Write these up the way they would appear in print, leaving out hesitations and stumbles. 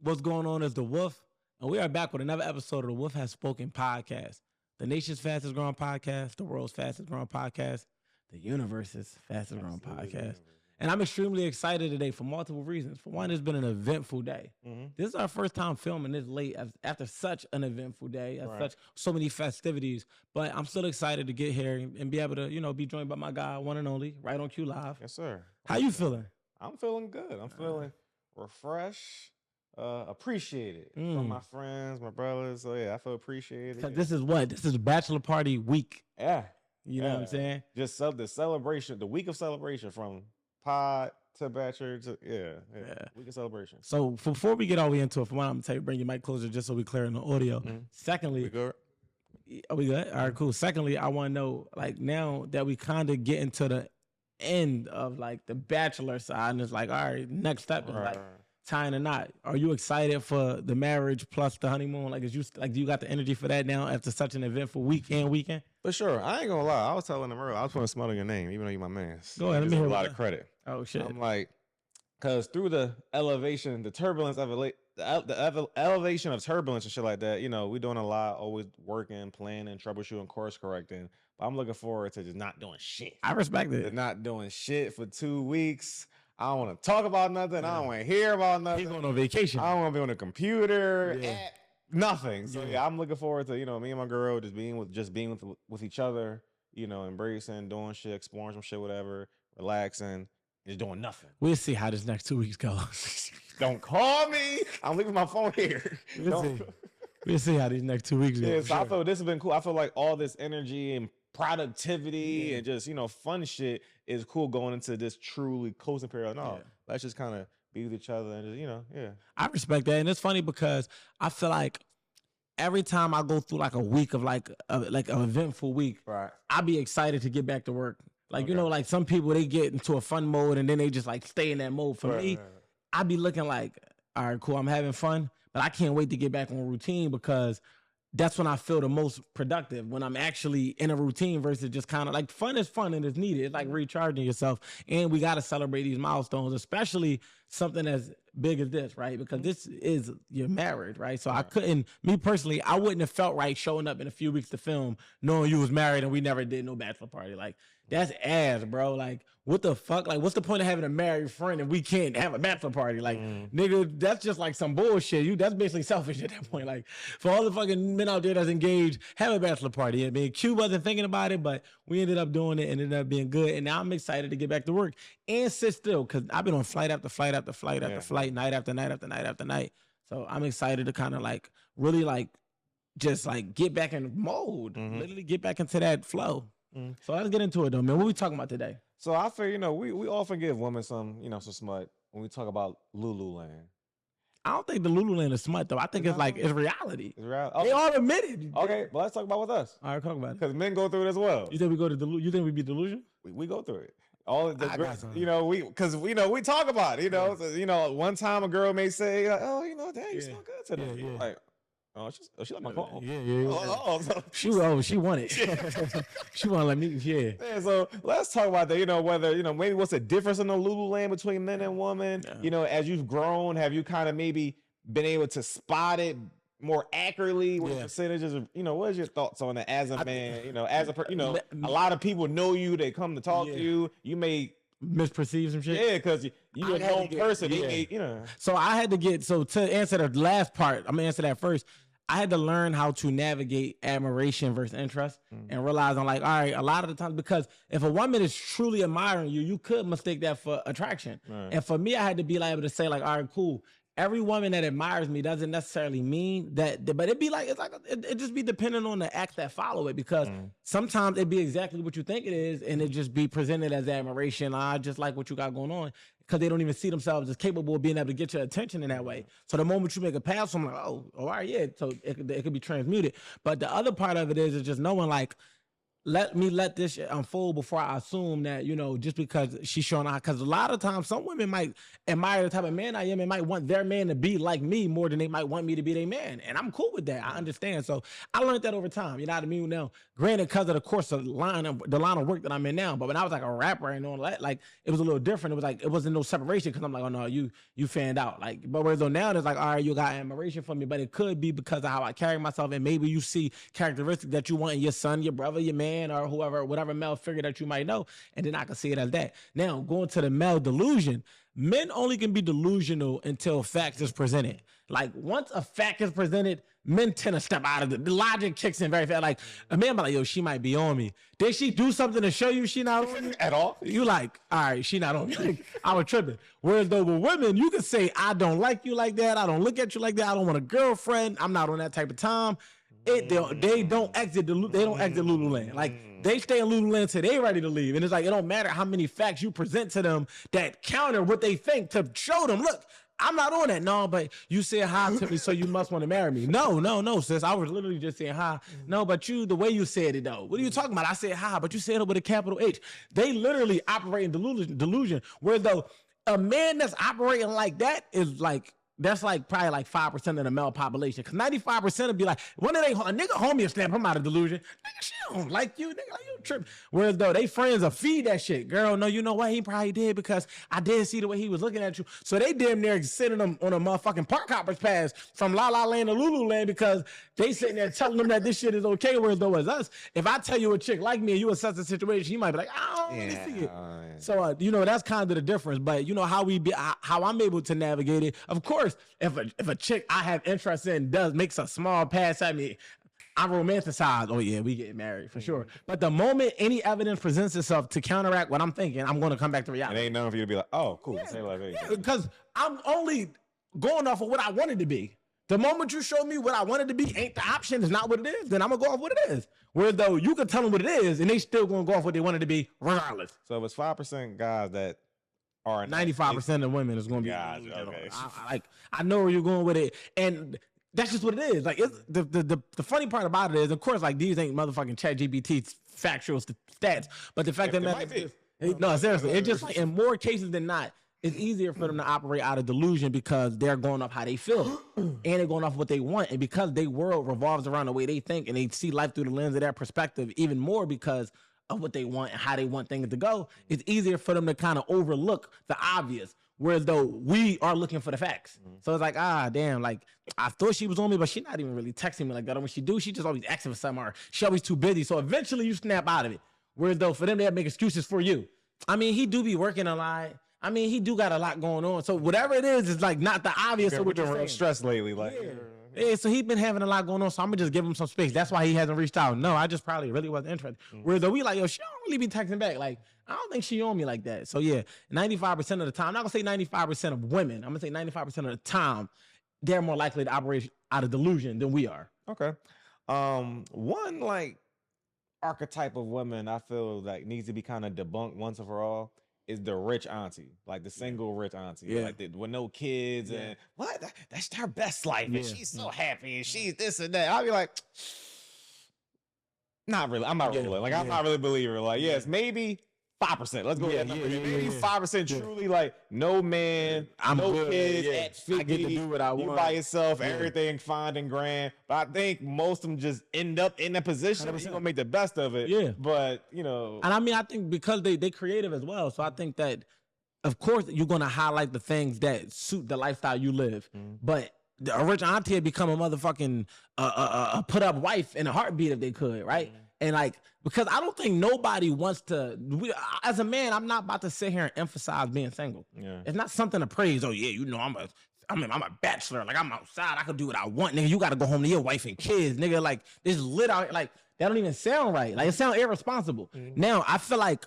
What's going on is the Wolf, and we are back with another episode of the Wolf Has Spoken podcast, the nation's fastest growing podcast, the world's fastest growing podcast, the universe's fastest growing podcast. And I'm extremely excited today for multiple reasons. For one, it's been an eventful day. This is our first time filming this late after such an eventful day, so many festivities. But I'm still excited to get here and be able to, be joined by my guy, one and only, right on Q Live. Yes, sir. How you feeling? I'm feeling good. I'm feeling refreshed, appreciated from my friends, my brothers. So yeah, I feel appreciated. This is bachelor party week. Yeah. You know what I'm saying? Just the celebration, the week of celebration from pod to bachelor to week of celebration. So before we get all the way into it, for one, I'm gonna tell you, bring your mic closer just so we clear in the audio. Secondly, We good? are we good? All right, cool. Secondly, I want to know, like, now that we kind of get into the end of like the bachelor side, and it's like, all right, next step is like tying a knot. Are you excited for the marriage plus the honeymoon? Like, do you got the energy for that now after such an eventful weekend? For sure. I ain't gonna lie. I was telling them earlier, I was putting a smell on your name, even though you're my man. Go ahead, let me hear a lot of credit. Oh shit. I'm like, because through the elevation, the turbulence of the elevation of turbulence and shit like that, we doing a lot, always working, planning, troubleshooting, course correcting. But I'm looking forward to just not doing shit. I respect it. Not doing shit for 2 weeks. I don't want to talk about nothing. I don't want to hear about nothing. He's going on vacation. I don't want to be on the computer. Nothing. So yeah, I'm looking forward to me and my girl just being with each other. Embracing, doing shit, exploring some shit, whatever, relaxing, just doing nothing. We'll see how this next 2 weeks go. Don't call me. I'm leaving my phone here. We'll see how these next 2 weeks go. Yeah, so I feel this has been cool. I feel like all this energy and productivity and just fun shit is cool going into this truly closing period. Let's just kind of be with each other and just I respect that, and it's funny because I feel like every time I go through like a week of like an eventful week, I be excited to get back to work. Like like some people, they get into a fun mode and then they just like stay in that mode. For me, I be looking like, all right, cool, I'm having fun, but I can't wait to get back on routine because that's when I feel the most productive, when I'm actually in a routine versus just kind of like fun is fun and it's needed. It's like recharging yourself. And we got to celebrate these milestones, especially something as big as this, right? Because this is your marriage, right? So me personally, I wouldn't have felt right showing up in a few weeks to film knowing you was married and we never did no bachelor party. Like, that's ass, bro. Like, what the fuck? Like, what's the point of having a married friend and we can't have a bachelor party? Like, nigga, that's just like some bullshit. That's basically selfish at that point. Like, for all the fucking men out there that's engaged, have a bachelor party. I mean, Q wasn't thinking about it, but we ended up doing it and it ended up being good. And now I'm excited to get back to work and sit still because I've been on flight after flight after flight after flight, night after night after night after night. So I'm excited to kind of like really like just like get back in mode, literally get back into that flow. So let's get into it though, man. What we talking about today? So I feel, we often give women some, some smut when we talk about Lululand. I don't think the Lululand is smut though. I think it's reality. It's reality. They all admit it. Okay, but let's talk about with us. All right, talk about it. Because men go through it as well. You think we go to you think we be delusional? We go through it. All the we talk about it. So, one time a girl may say, "Oh, dang, you smell good today." Yeah. Like, she like my phone. Yeah. She wanted. She want to let me. Yeah. So let's talk about that. Whether maybe what's the difference in the Lululand between men and women. Yeah. As you've grown, have you kind of maybe been able to spot it more accurately? What percentages of what is your thoughts on it as a man? As a a lot of people know you. They come to talk to you. You may misperceive some shit. Yeah, because you're a known person. So I had to to answer the last part. I'm gonna answer that first. I had to learn how to navigate admiration versus interest and realize I'm like, all right, a lot of the times, because if a woman is truly admiring you, you could mistake that for attraction. Right. And for me, I had to be able to say like, all right, cool. Every woman that admires me doesn't necessarily mean that, but it'd be like, it just be depending on the acts that follow it, because sometimes it'd be exactly what you think it is and it just be presented as admiration. I just like what you got going on, because they don't even see themselves as capable of being able to get your attention in that way. So the moment you make a pass, I'm like, oh, all right, yeah. So it could be transmuted. But the other part of it is just knowing like, let this shit unfold before I assume that, just because she's showing out. Because a lot of times some women might admire the type of man I am and might want their man to be like me more than they might want me to be their man. And I'm cool with that. I understand. So I learned that over time. You know what I mean? Now, granted, because of the course of the line of work that I'm in now, but when I was like a rapper and all that, like it was a little different. It was like, it wasn't no separation because I'm like, oh no, you fanned out. Like, but whereas though now it's like, all right, you got admiration for me, but it could be because of how I carry myself. And maybe you see characteristics that you want in your son, your brother, your man, or whoever, whatever male figure that you might know, and then I can see it as that. Now, going to the male delusion, men only can be delusional until facts is presented. Like, once a fact is presented, men tend to step out of the logic kicks in very fast. Like, a man be like, yo, she might be on me. Did she do something to show you she not on you? At all? You like, all right, she not on me. Like, I was tripping. Whereas though with women, you can say, I don't like you like that. I don't look at you like that. I don't want a girlfriend. I'm not on that type of time. They don't exit Lululand. Like, they stay in Lululand till they ready to leave. And it's like, it don't matter how many facts you present to them that counter what they think to show them, look, I'm not on that. No, but you said hi to me, so you must want to marry me. No, sis. I was literally just saying hi. No, but the way you said it, though. What are you talking about? I said hi, but you said it with a capital H. They literally operate in delusion. Where though a man that's operating like that is like, that's like probably like 5% of the male population. Because 95% would be like, one of they, a nigga homie will snap him out of delusion. Nigga, she don't like you. Nigga, like you tripping. Whereas though they friends will feed that shit. Girl, no, you know what? He probably did because I did see the way he was looking at you. So they damn near sending them on a motherfucking park hoppers pass from La La Land to Lululand because they sitting there telling them that this shit is okay. Whereas though as us, if I tell you a chick like me and you assess the situation, you might be like, I don't really see it. So, that's kind of the difference. But how I'm able to navigate it. Of course, if a chick I have interest in makes a small pass at me, I romanticize. Oh yeah, we get married for sure. But the moment any evidence presents itself to counteract what I'm thinking, I'm going to come back to reality. It ain't nothing for you to be like, oh, cool. Because I'm only going off of what I wanted to be. The moment you show me what I wanted to be ain't the option, is not what it is, then I'm going to go off what it is. Whereas though you can tell them what it is, and they still going to go off what they wanted to be regardless. So if it's 5% guys that are 95% of women is going to be guys, okay. I know where you're going with it, and that's just what it is. Like, it's, the funny part about it is, of course, like, these ain't motherfucking ChatGPT factual stats, but the fact that no, seriously, it's just like in more cases than not, it's easier for them to operate out of delusion because they're going off how they feel and they're going off what they want. And because their world revolves around the way they think and they see life through the lens of their perspective even more because of what they want and how they want things to go, it's easier for them to kind of overlook the obvious. Whereas though we are looking for the facts. So it's like, damn, like I thought she was on me, but she's not even really texting me like that. And when she do, she just always asking for something or she always too busy. So eventually you snap out of it. Whereas though for them, they make excuses for you. I mean, he do be working a lot. I mean, he do got a lot going on. So whatever it is like not the obvious. We've been real stressed lately. Like, yeah, so he's been having a lot going on. So I'm gonna just give him some space. That's why he hasn't reached out. No, I just probably really wasn't interested. Whereas though we like, yo, she don't really be texting back. Like, I don't think she on me like that. So yeah, 95% of the time, I'm not gonna say 95% of women. I'm gonna say 95% of the time, they're more likely to operate out of delusion than we are. Okay. One like archetype of women I feel like needs to be kind of debunked once and for all is the rich auntie, like the single rich auntie, like with no kids and what? That's her best life, and she's so happy, and she's this and that. I'll be like, not really. I'm not really like I'm not really a believer. Like, yes, maybe 5%. Let's go with that number. Maybe 5% truly like no man, no kids at 50. I get to do what I want. You by yourself, everything fine and grand. But I think most of them just end up in that position. You're gonna make the best of it. Yeah. But and I mean, I think because they creative as well. So I think that of course you're gonna highlight the things that suit the lifestyle you live. But a rich auntie would become a motherfucking put up wife in a heartbeat if they could, right? And like, because I don't think nobody wants to, as a man, I'm not about to sit here and emphasize being single. It's not something to praise. Oh yeah, I'm a bachelor. Like, I'm outside. I can do what I want. Nigga, you got to go home to your wife and kids. Nigga, like, this lit out here. Like, that don't even sound right. Like, it sounds irresponsible. Now, I feel like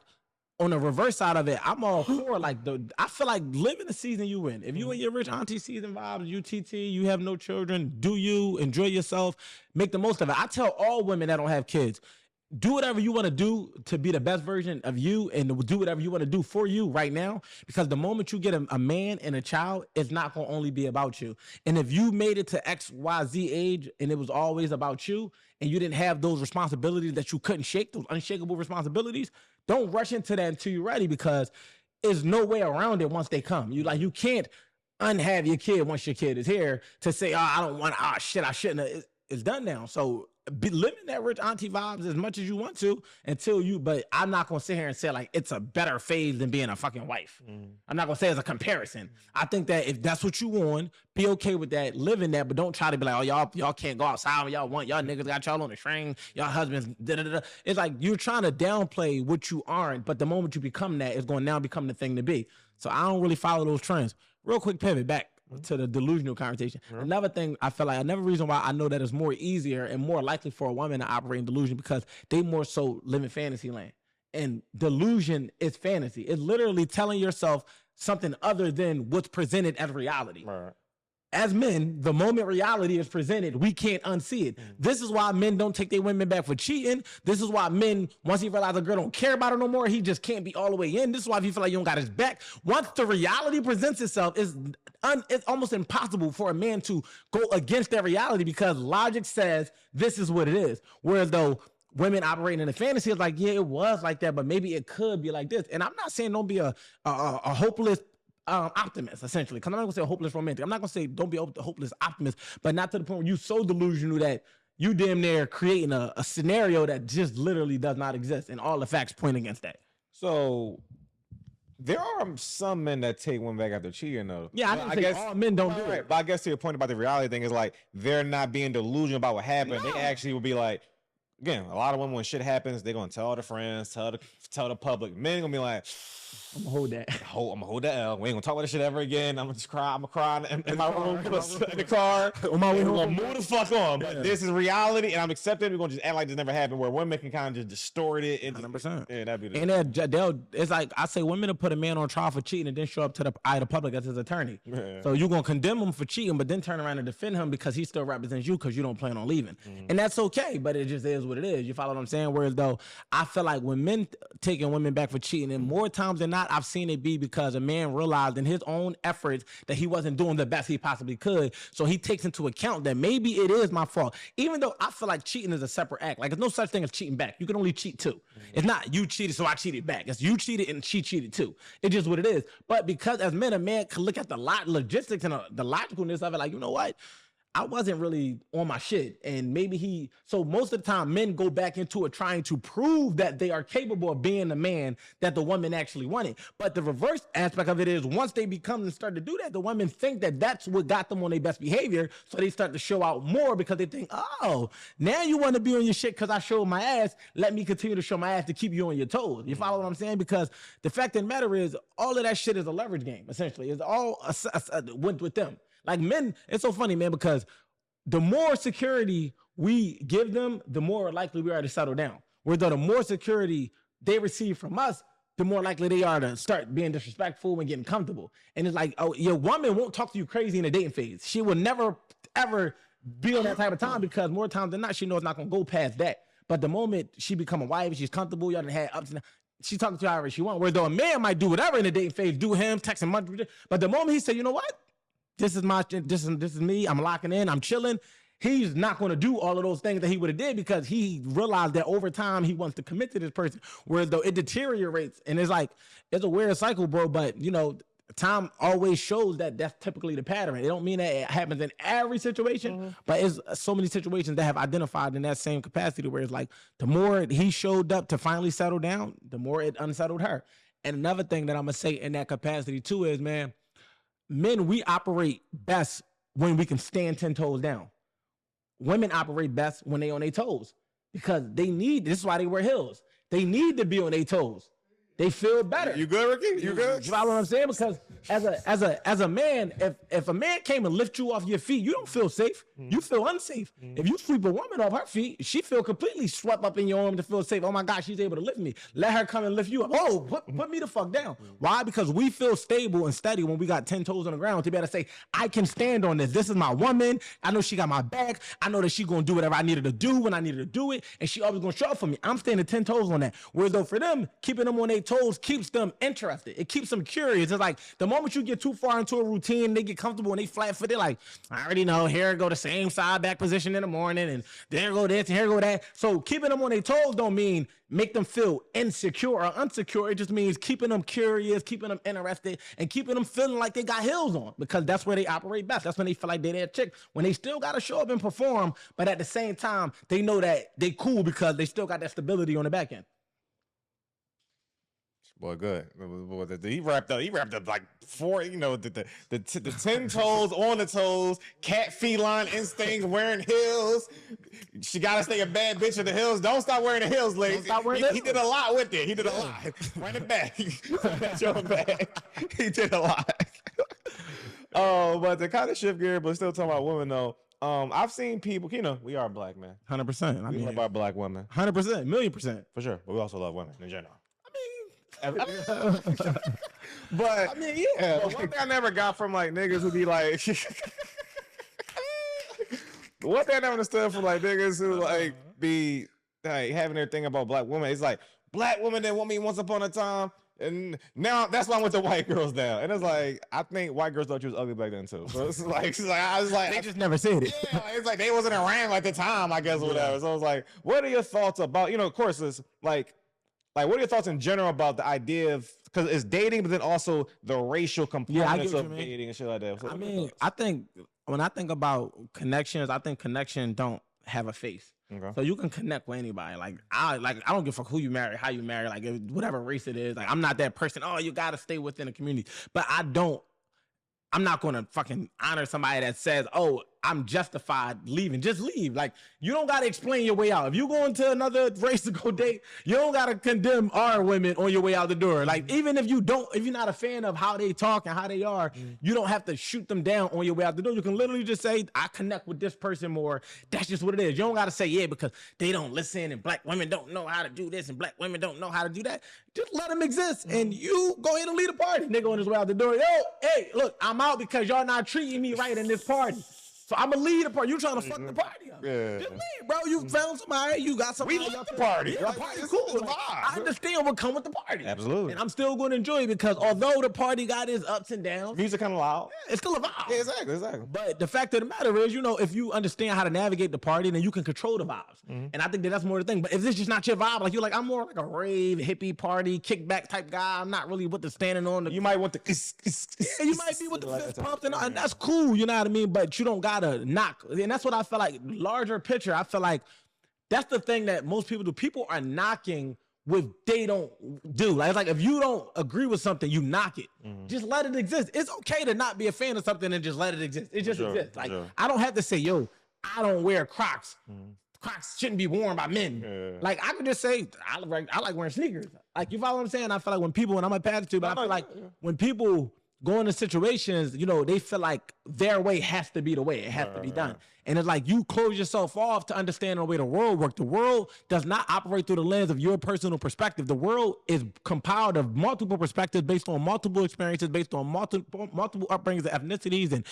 on the reverse side of it, I'm all for like I feel like living the season you in. If you in your rich auntie season vibes, UTT, you have no children, do you enjoy yourself, make the most of it. I tell all women that don't have kids, do whatever you want to do to be the best version of you, and do whatever you want to do for you right now, because the moment you get a man and a child, it's not going to only be about you. And if you made it to XYZ age and it was always about you, and you didn't have those responsibilities that you couldn't shake, those unshakable responsibilities, don't rush into that until you're ready, because there's no way around it once they come. You can't unhave your kid once your kid is here to say, oh, I don't want, I shouldn't have. It's done now. So be living that rich auntie vibes as much as you want to but I'm not going to sit here and say like it's a better phase than being a fucking wife. I'm not going to say it's a comparison. I think that if that's what you want, be okay with that, live in that, but don't try to be like, oh, y'all can't go outside when y'all want. Y'all niggas got y'all on the string. Y'all husbands, da-da-da-da. It's like you're trying to downplay what you aren't, but the moment you become that, it's going to now become the thing to be. So I don't really follow those trends. Real quick pivot back to the delusional conversation. Another thing I feel like, another reason why I know that it's more easier and more likely for a woman to operate in delusion, because they more so live in fantasy land. And delusion is fantasy. It's literally telling yourself something other than what's presented as reality. Right. As men, the moment reality is presented, we can't unsee it. This is why men don't take their women back for cheating. This is why men, once he realizes a girl don't care about her no more, he just can't be all the way in. This is why if you feel like you don't got his back, once the reality presents itself, it's almost impossible for a man to go against that reality, because logic says this is what it is. Whereas though women operating in a fantasy is like, yeah, it was like that, but maybe it could be like this. And I'm not saying don't be a hopeless optimist, essentially, because I'm not gonna say a hopeless romantic. I'm not gonna say don't be a hopeless optimist, but not to the point where you so delusional that you damn near creating a scenario that just literally does not exist, and all the facts point against that. So there are some men that take women back after cheating, though. Yeah, I guess all men don't do it. But I guess to your point about the reality thing is like they're not being delusional about what happened. No. They actually will be like, again, a lot of women when shit happens, they're gonna tell their friends, tell the public. Men gonna be like, I'm gonna hold that. I'm gonna hold that L. We ain't gonna talk about this shit ever again. I'm gonna just cry. I'm gonna cry in my room, in the car. On my way home. We're gonna move the fuck on. But this is reality, and I'm accepting. We're gonna just act like this never happened. Where women can kind of just distort it. 100%. Yeah, that'd be. And it's like I say, women to put a man on trial for cheating and then show up to the eye of the public as his attorney. Yeah. So you're gonna condemn him for cheating, but then turn around and defend him because he still represents you because you don't plan on leaving, and that's okay. But it just is what it is. You follow what I'm saying? Whereas though, I feel like when men taking women back for cheating, and more times than not, I've seen it be because a man realized in his own efforts that he wasn't doing the best he possibly could. So he takes into account that maybe it is my fault. Even though I feel like cheating is a separate act. Like there's no such thing as cheating back. You can only cheat two. It's not you cheated, so I cheated back. It's you cheated and she cheated too. It's just what it is. But because as men, a man can look at the logistics and the logicalness of it, like, you know what? I wasn't really on my shit. And maybe so most of the time men go back into it trying to prove that they are capable of being the man that the woman actually wanted. But the reverse aspect of it is once they become and start to do that, the women think that that's what got them on their best behavior. So they start to show out more because they think, oh, now you want to be on your shit because I showed my ass. Let me continue to show my ass to keep you on your toes. You follow what I'm saying? Because the fact of the matter is all of that shit is a leverage game, essentially. It's all went with them. Like men, it's so funny, man, because the more security we give them, the more likely we are to settle down. Whereas the more security they receive from us, the more likely they are to start being disrespectful and getting comfortable. And it's like, oh, your woman won't talk to you crazy in the dating phase. She will never, ever be on that type of time because more times than not, she knows it's not going to go past that. But the moment she become a wife, she's comfortable, y'all done had ups and downs, she's talking to you however she wants. Whereas though a man might do whatever in the dating phase, do him, text him, but the moment he said, you know what? This is me. I'm locking in. I'm chilling. He's not going to do all of those things that he would have did because he realized that over time he wants to commit to this person. Whereas though it deteriorates and it's like, it's a weird cycle, bro. But you know, time always shows that that's typically the pattern. It don't mean that it happens in every situation, but it's so many situations that have identified in that same capacity where it's like the more he showed up to finally settle down, the more it unsettled her. And another thing that I'm going to say in that capacity too is, man, men, we operate best when we can stand 10 toes down. Women operate best when they on their toes because this is why they wear heels. They need to be on their toes. they feel better. You good, Ricky? You good? You follow what I'm saying? Because as a man, if a man came and lift you off your feet, you don't feel safe. You feel unsafe. If you sweep a woman off her feet, she feel completely swept up in your arm to feel safe. Oh my God, she's able to lift me. Let her come and lift you up. Oh, put me the fuck down. Why? Because we feel stable and steady when we got 10 toes on the ground to be able to say, I can stand on this. This is my woman. I know she got my back. I know that she gonna do whatever I needed to do when I needed to do it, and she always gonna show up for me. I'm standing 10 toes on that. Whereas though for them, keeping them on their toes keeps them interested. It keeps them curious. It's like the moment you get too far into a routine, they get comfortable and they flat-footed. Like, I already know, here go the same side back position in the morning, and there go this, and here go that. So keeping them on their toes don't mean make them feel insecure or unsecure. It just means keeping them curious, keeping them interested, and keeping them feeling like they got heels on, because that's where they operate best. That's when they feel like they're that chick. When they still got to show up and perform, but at the same time, they know that they cool because they still got that stability on the back end. Boy, good. He wrapped up like 4, you know, the 10 toes on the toes, cat feline instincts, wearing heels. She got to stay a bad bitch in the heels. Don't stop wearing the heels, ladies. He did a lot with it. He did a lot. Run it back. Show him back. He did a lot. Oh, but to kind of shift gear, but still talking about women though. I've seen people, you know, we are black, man. 100%. We love our black women. 100%, 1,000,000%. For sure. But we also love women in general. But I mean, yeah. But one thing I never got from like niggas would be like, one thing I never understood from like niggas who like be like having their thing about black women. It's like black women didn't want me once upon a time, and now that's why I went to white girls now. And it's like I think white girls thought you was ugly back then too. So it's like I was like they just never said it. Yeah, it's like they wasn't around at the time, I guess, or whatever. So I was like, what are your thoughts about, you know, of course it's like what are your thoughts in general about the idea of, because it's dating, but then also the racial components of dating and shit like that. So I mean, I think when I think about connections, I think connection don't have a face. Okay. So you can connect with anybody. Like I don't give a fuck who you marry, how you marry, like whatever race it is. Like I'm not that person. Oh, you gotta stay within the community. But I'm not gonna fucking honor somebody that says, oh, I'm justified leaving. Just leave. Like, you don't got to explain your way out. If you go into another race to go date, you don't got to condemn our women on your way out the door. Like, even if you're not a fan of how they talk and how they are, you don't have to shoot them down on your way out the door. You can literally just say, I connect with this person more. That's just what it is. You don't got to say, yeah, because they don't listen and black women don't know how to do this and black women don't know how to do that. Just let them exist and you go ahead and lead a party. Nigga on his way out the door. Yo, hey, look, I'm out because y'all not treating me right in this party. So I'm gonna lead the party. You trying to fuck the party up? Yeah. Just leave, bro. You found somebody. You got somebody. We love the party. Yeah, the party's cool. Like, I understand what come with the party. Absolutely. And I'm still gonna enjoy it because although the party got its ups and downs, music kind of loud. Yeah, it's still a vibe. Yeah, exactly. But the fact of the matter is, you know, if you understand how to navigate the party, then you can control the vibes. And I think that's more the thing. But if it's just not your vibe, like you're like, I'm more like a rave, hippie party, kickback type guy. I'm not really with the standing on the. You might want the. Yeah, you might be with the fist pumped and that's cool. You know what I mean? But you don't gotta knock. And that's what I feel like, larger picture, I feel like that's the thing that most people do. People are knocking what they don't do. Like if you don't agree with something, you knock it. Just let it exist. It's okay to not be a fan of something and just let it exist. It just exists. Like I don't have to say, yo, I don't wear Crocs. Crocs shouldn't be worn by men. Yeah. Like I could just say, I like wearing sneakers. Like you follow what I'm saying? I feel like when people, and I'm a pastor too, but I feel like when people go into situations, you know, they feel like their way has to be the way it has to be done. And it's like you close yourself off to understand the way the world works. The world does not operate through the lens of your personal perspective. The world is compiled of multiple perspectives based on multiple experiences, based on multiple upbringings and ethnicities and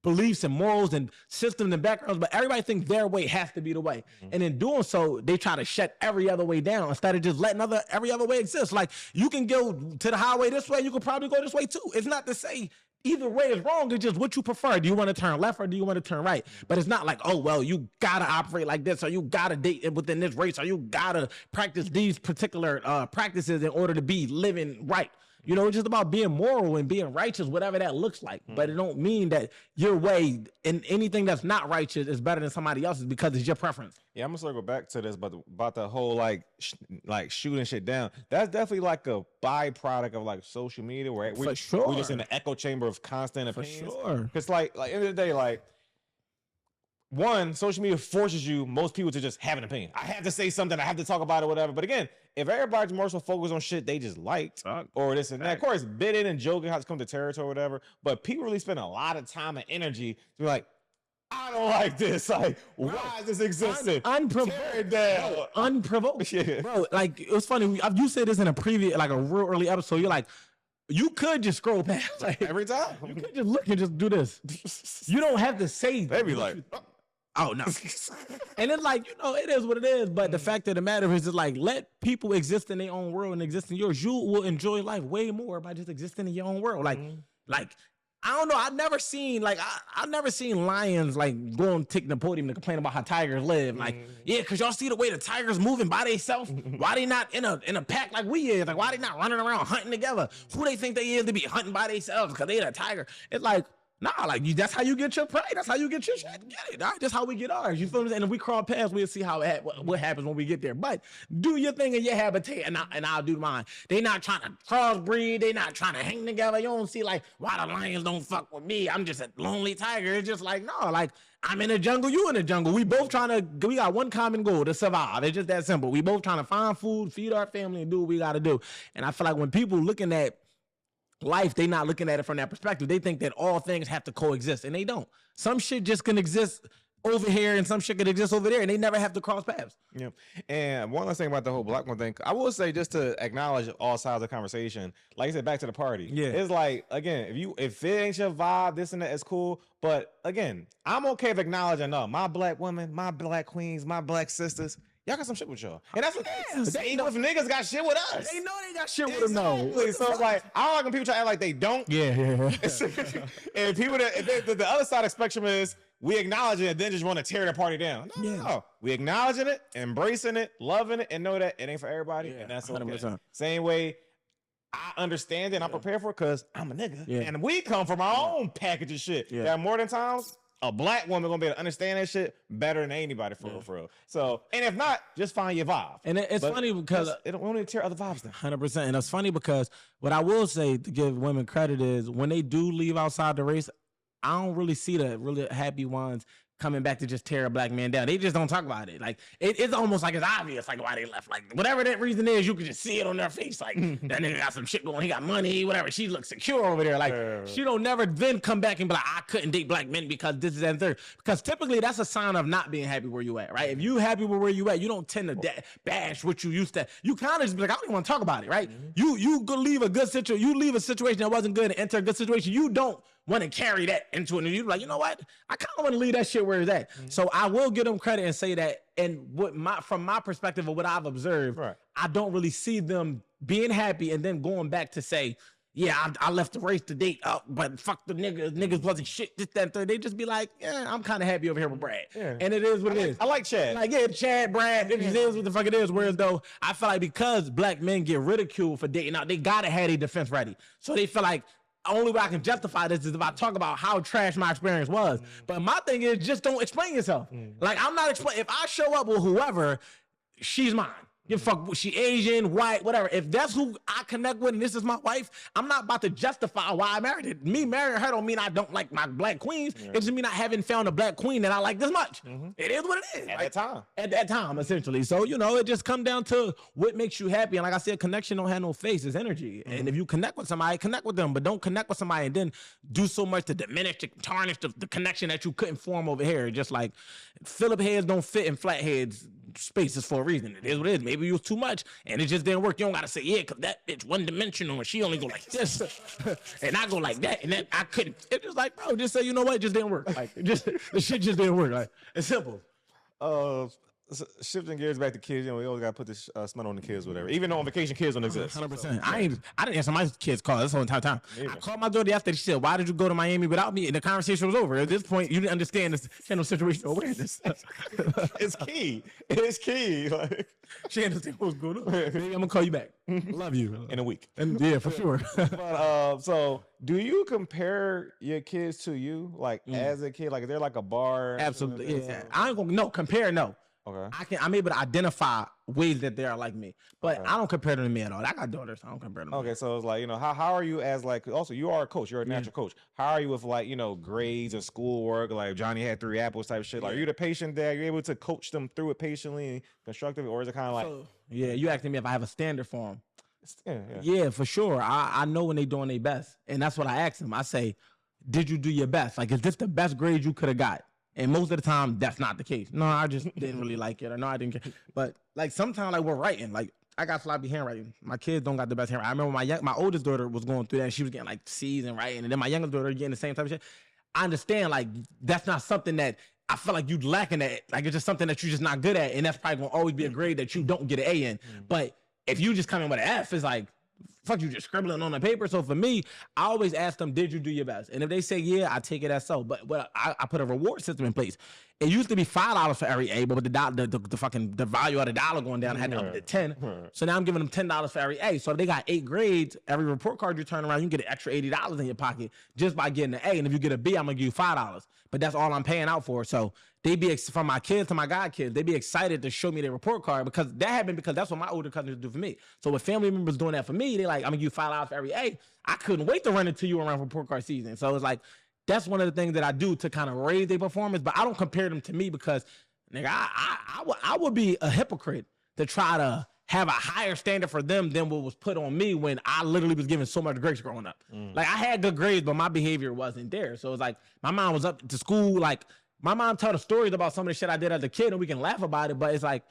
beliefs and morals and systems and backgrounds, but everybody thinks their way has to be the way. And in doing so, they try to shut every other way down instead of just letting every other way exist. Like you can go to the highway this way, you could probably go this way too. It's not to say either way is wrong, it's just what you prefer. Do you want to turn left or do you want to turn right? But it's not like, oh, well, you gotta operate like this, or you gotta date within this race, or you gotta practice these particular practices in order to be living right. You know, it's just about being moral and being righteous, whatever that looks like. But it don't mean that your way and anything that's not righteous is better than somebody else's because it's your preference. Yeah, I'm gonna circle back to this, but about the whole like shooting shit down. That's definitely like a byproduct of like social media, where we're just in the echo chamber of constant opinions. For sure. Because like end of the day, like one, social media forces most people to just have an opinion. I have to say something. I have to talk about it, whatever. But again, if everybody's more so focused on shit they just liked or this and that, of course, bidding and joking has come to territory or whatever. But people really spend a lot of time and energy to be like, I don't like this. Like, why is this existing? Unprovoked. Bro, unprovoked. Yeah. Bro, like, it was funny. You said this in a previous, like a real early episode. You're like, you could just scroll past. Like, every time. You could just look and just do this. You don't have to say. They be like, oh, no. And it's like, it is what it is. But the fact of the matter is, it's like, let people exist in their own world and exist in yours. You will enjoy life way more by just existing in your own world. Like, I don't know. I've never seen lions like go and take the podium to complain about how tigers live. Like, yeah, cause y'all see the way the tigers moving by themselves. Why they not in a pack like we is? Like, why they not running around hunting together? Who they think they is to be hunting by themselves? Cause they a tiger. It's like, nah, like that's how you get your prey. That's how you get your shit. Get it. All right? That's how we get ours. You feel what I'm saying? And if we crawl past, we'll see what happens when we get there. But do your thing in your habitat, and I'll do mine. They not trying to crossbreed. They not trying to hang together. You don't see like why the lions don't fuck with me. I'm just a lonely tiger. It's just like no, like I'm in the jungle. You in the jungle. We both we got one common goal to survive. It's just that simple. We both trying to find food, feed our family, and do what we got to do. And I feel like when people looking at life, they not looking at it from that perspective. They think that all things have to coexist, and they don't. Some shit just can exist over here, and some shit can exist over there, and they never have to cross paths. Yeah. And one last thing about the whole black one thing, I will say, just to acknowledge all sides of the conversation, like I said, back to the party. Yeah. It's like, again, if it ain't your vibe, this and that, it's cool. But again, I'm okay with acknowledging, no, my black women, my black queens, my black sisters, y'all got some shit with y'all. And that's what they know. If niggas got shit with us, they know they got shit with them. No. So it's like, I don't like when people try to act like they don't. Yeah. And people the other side of the spectrum is we acknowledge it and then just want to tear the party down. No. We acknowledging it, embracing it, loving it, and know that it ain't for everybody. Yeah, and that's okay. 100%. Same way I understand it and I'm prepared for it because I'm a nigga. Yeah. And we come from our own package of shit. Yeah. That more than times, a black woman gonna be able to understand that shit better than anybody for real. So, and if not, just find your vibe. And it's funny because it don't want to tear other vibes down. 100%. And it's funny because what I will say to give women credit is when they do leave outside the race, I don't really see the really happy ones coming back to just tear a black man down. They just don't talk about it. Like it's almost like it's obvious, like why they left. Like whatever that reason is, you can just see it on their face. Like that nigga got some shit going. He got money, whatever. She looks secure over there. Like she don't never then come back and be like, I couldn't date black men because this is that and third. Because typically that's a sign of not being happy where you at, right? If you happy with where you at, you don't tend to bash what you used to. You kind of just be like, I don't even want to talk about it, right? You go leave a good situation. You leave a situation that wasn't good and enter a good situation. You don't want to carry that into it. And you're like, you know what? I kind of want to leave that shit where it's at. So I will give them credit and say that. And from my perspective of what I've observed, I don't really see them being happy and then going back to say, yeah, I left the race to date up, but fuck the niggas. Niggas wasn't shit, this, that, and third. They just be like, yeah, I'm kind of happy over here with Brad. Yeah. And it is what it is. I like Chad. Like, yeah, Chad, Brad, it just is what the fuck it is. Whereas though, I feel like because black men get ridiculed for dating out, they gotta have their defense ready. So they feel like, only way I can justify this is if I talk about how trash my experience was. But my thing is just don't explain yourself. Like I'm not explaining. If I show up with whoever, she's mine. Give a fuck, she Asian, white, whatever. If that's who I connect with and this is my wife, I'm not about to justify why I married her. Me marrying her don't mean I don't like my black queens. It just mean I haven't found a black queen that I like this much. It is what it is. At that time, essentially. So, it just come down to what makes you happy. And like I said, connection don't have no face, it's energy. And if you connect with somebody, connect with them. But don't connect with somebody and then do so much to diminish, to tarnish the connection that you couldn't form over here. Just like Phillip heads don't fit in flat heads spaces for a reason. It is what it is. Maybe it was too much and it just didn't work. You don't gotta say, yeah, because that bitch one dimensional and she only go like this and I go like that and then I couldn't. It's just like, bro, just say, you know what, it just didn't work. Like the shit just didn't work. Like it's simple. Shifting gears back to kids, we always gotta put this smell on the kids, whatever. Even though on vacation kids don't exist. 100%. I didn't answer my kids' call this whole entire time. I called my daughter after. She said, "Why did you go to Miami without me?" And the conversation was over. At this point, you didn't understand this channel situation awareness. It's key. It is key. Like she understands what's going on. Maybe I'm gonna call you back. Love you in a week. And yeah, for sure. But so do you compare your kids to you, like as a kid? Like, is there like a bar? Absolutely. Yeah. I ain't gonna compare. No. Okay. I'm able to identify ways that they are like me, but I don't compare them to me at all. I got daughters, I don't compare them. Okay, so it's like, you know, how are you as like, also you are a coach, you're a natural coach. How are you with like, you know, grades and schoolwork? Like Johnny had 3 apples type shit. Like, are you the patient dad? You're able to coach them through it patiently and constructively, or is it kind of like? You asking me if I have a standard for them? Yeah, for sure. I know when they doing their best, and that's what I ask them. I say, did you do your best? Like, is this the best grade you could have got? And most of the time, that's not the case. No, I just didn't really like it, or no, I didn't care. But like sometimes, like we're writing, like I got sloppy handwriting. My kids don't got the best handwriting. I remember my oldest daughter was going through that. She was getting like C's and writing, and then my youngest daughter getting the same type of shit. I understand, like that's not something that I feel like you lacking at. Like it's just something that you're just not good at, and that's probably gonna always be a grade that you don't get an A in. But if you just come in with an F, it's like, fuck, you just scribbling on the paper. So for me, I always ask them, did you do your best? And if they say yeah, I take it as so. But I put a reward system in place. It used to be $5 for every A, but with the value of the dollar going down, I had to up it to 10. So now I'm giving them $10 for every A. So if they got 8 grades, every report card you turn around, you can get an extra $80 in your pocket just by getting an A. And if you get a B, I'm gonna give you $5. But that's all I'm paying out for. So they be, from my kids to my god kids, they be excited to show me their report card because that happened, because that's what my older cousins do for me. So with family members doing that for me, they like, I'm gonna give you $5 for every A. I couldn't wait to run it to you around report card season. So it's like, that's one of the things that I do to kind of raise their performance, but I don't compare them to me because, nigga, I would be a hypocrite to try to have a higher standard for them than what was put on me when I literally was given so much grace growing up. Like I had good grades, but my behavior wasn't there. So it's like my mom was up to school. Like my mom told us stories about some of the shit I did as a kid, and we can laugh about it, but it's like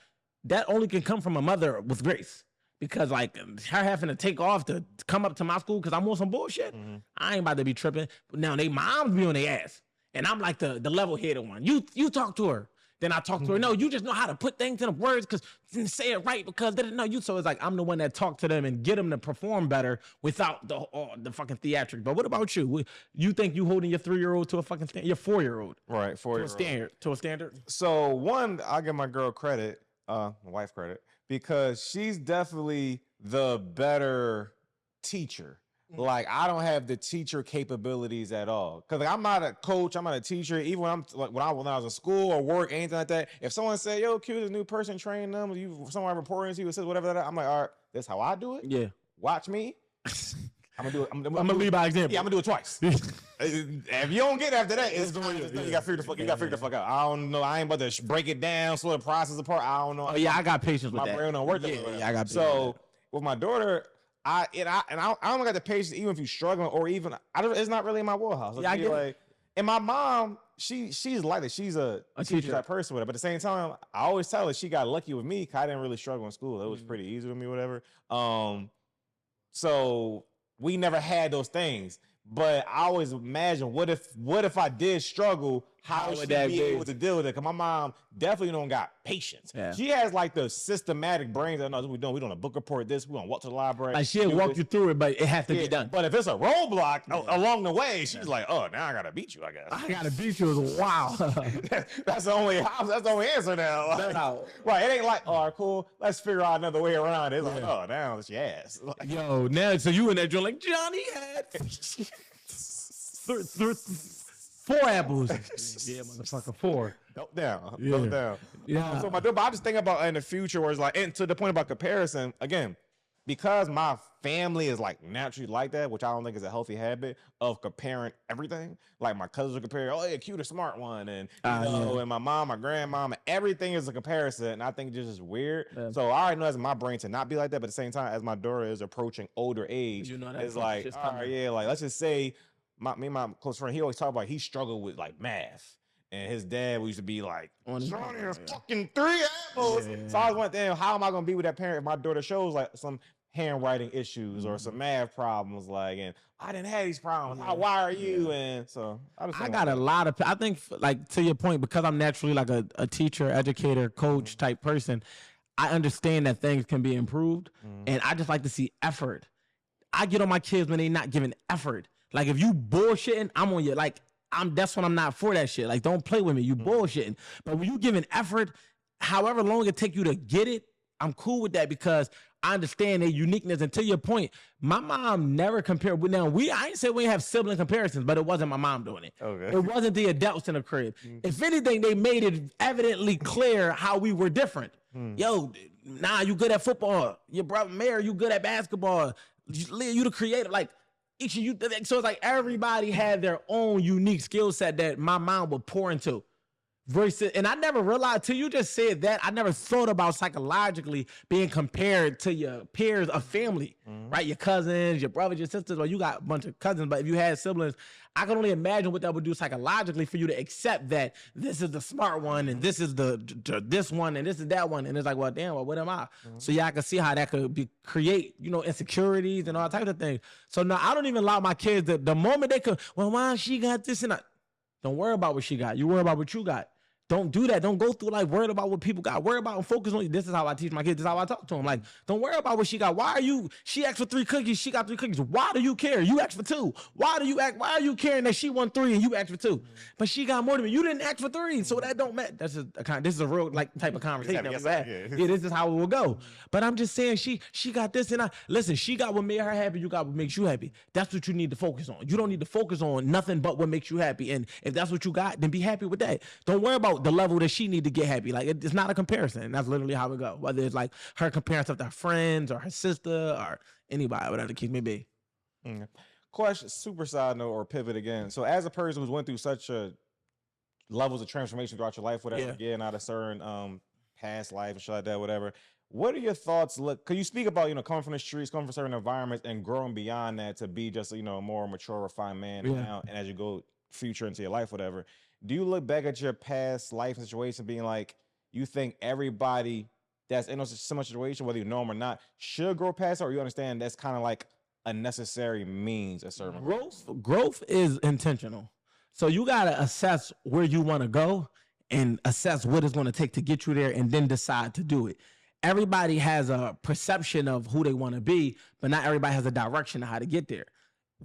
that only can come from a mother with grace. Because like her having to take off to come up to my school because I'm on some bullshit, I ain't about to be tripping. But now they moms be on their ass, and I'm like the level-headed one. You talk to her, then I talk to her. No, you just know how to put things in the words because say it right because they didn't know you. So it's like I'm the one that talk to them and get them to perform better without the fucking theatrics. But what about you? You think you holding your 3-year-old to a fucking your 4-year-old? Right, 4-year-old to a standard. So one, I'll give my girl credit, my wife credit, because she's definitely the better teacher. Like I don't have the teacher capabilities at all. Cause like, I'm not a coach, I'm not a teacher. Even when when I was in school or work, anything like that. If someone said, "Yo, Q, this new person train them," someone reporting to you says whatever that, I'm like, all right, that's how I do it. Yeah. Watch me. I'm gonna do it. I'm gonna lead by example. Yeah, I'm gonna do it twice. If you don't get after that, it's you got to figure the fuck out. I don't know. I ain't about to break it down, sort of process apart. I don't know. Oh yeah, I got patience with that. My brain don't work that way. Yeah, I got patience. So with my daughter, I don't got the patience, even if you're struggling, or even it's not really in my wheelhouse. Yeah, I get like, and my mom, she's like that. She's a teacher type person with it. But at the same time, I always tell her she got lucky with me because I didn't really struggle in school. It was pretty easy with me, whatever. So we never had those things. But I always imagine what if I did struggle, how would that be able to deal with it? Because my mom definitely don't got patience. Yeah. She has like the systematic brains that knows what we're doing. We're doing a book report this. We're gonna walk to the library. Like she'll walk you through it, but it has to be done. But if it's a roadblock along the way, she's like, "Oh, now I gotta beat you. I guess I gotta beat you." Wow. That's the only answer now. Like, right? It ain't like, "Oh, cool. Let's figure out another way around it." It's like, "Oh, now it's your ass." Like, yo, now so you in that joint like Johnny had 4 apples. Yeah, motherfucker, 4. Belt down. Yeah. So but I just think about in the future where it's like, and to the point about comparison, again, because my family is like naturally like that, which I don't think is a healthy habit of comparing everything. Like my cousins are comparing, "Oh yeah, Q the smart one," and and my mom, my grandmama, everything is a comparison, and I think this is weird. Yeah. So I already know as my brain to not be like that, but at the same time, as my daughter is approaching older age, it's like, all right, yeah, like let's just say me and my close friend, he always talk about he struggled with like math. And his dad used to be like, "Johnny, there's fucking 3 apples." Yeah. So I was wondering, how am I going to be with that parent if my daughter shows like some handwriting issues or some math problems? Like, and I didn't have these problems. Why are you? And so I got a lot of, I think like to your point, because I'm naturally like a teacher, educator, coach type person, I understand that things can be improved. And I just like to see effort. I get on my kids when they not giving effort. Like if you bullshitting, I'm on you. Like, that's when I'm not for that shit. Like, don't play with me. You bullshitting. But when you giving effort, however long it take you to get it, I'm cool with that because I understand their uniqueness. And to your point, my mom never compared. Now, I ain't say we have sibling comparisons, but it wasn't my mom doing it. Okay. It wasn't the adults in the crib. If anything, they made it evidently clear how we were different. Yo, nah, you good at football. Your brother Mayor, you good at basketball. You the creator. Like, each of you. So it's like everybody had their own unique skill set that my mom would pour into. Versus, and I never realized till you just said that, I never thought about psychologically being compared to your peers of family, right? Your cousins, your brothers, your sisters, or you got a bunch of cousins, but if you had siblings, I can only imagine what that would do psychologically for you to accept that this is the smart one and this is this one and this is that one. And it's like, well, damn, well, what am I? So yeah, I can see how that could create, insecurities and all types of things. So now I don't even allow my kids the moment they could, well, why she got this and that? Don't worry about what she got. You worry about what you got. Don't do that. Don't go through life worried about what people got. Worry about and focus on. This is how I teach my kids. This is how I talk to them. Like, don't worry about what she got. She asked for 3 cookies. She got 3 cookies. Why do you care? You asked for 2. Why are you caring that she won 3 and you asked for 2? But she got more than me. You didn't ask for 3. So that don't matter. This is a real type of conversation that we had. Yeah, this is how it will go. But I'm just saying she got this and listen, she got what made her happy. You got what makes you happy. That's what you need to focus on. You don't need to focus on nothing but what makes you happy. And if that's what you got, then be happy with that. Don't worry about the level that she need to get happy. Like, it's not a comparison. That's literally how it go. Whether it's like her comparing stuff to her friends or her sister or anybody, whatever the case may be. Question, super side note or pivot again. So as a person who's went through such levels of transformation throughout your life, whatever, getting out of certain past life and shit like that, whatever, what are your thoughts? Could you speak about, coming from the streets, coming from certain environments and growing beyond that to be just, a more mature, refined man now, and as you go future into your life, whatever, do you look back at your past life situation being like, you think everybody that's in a similar situation, whether you know them or not, should grow past it, or you understand that's kind of like a necessary means of certain growth is intentional. So you got to assess where you want to go and assess what it's going to take to get you there and then decide to do it. Everybody has a perception of who they want to be, but not everybody has a direction of how to get there.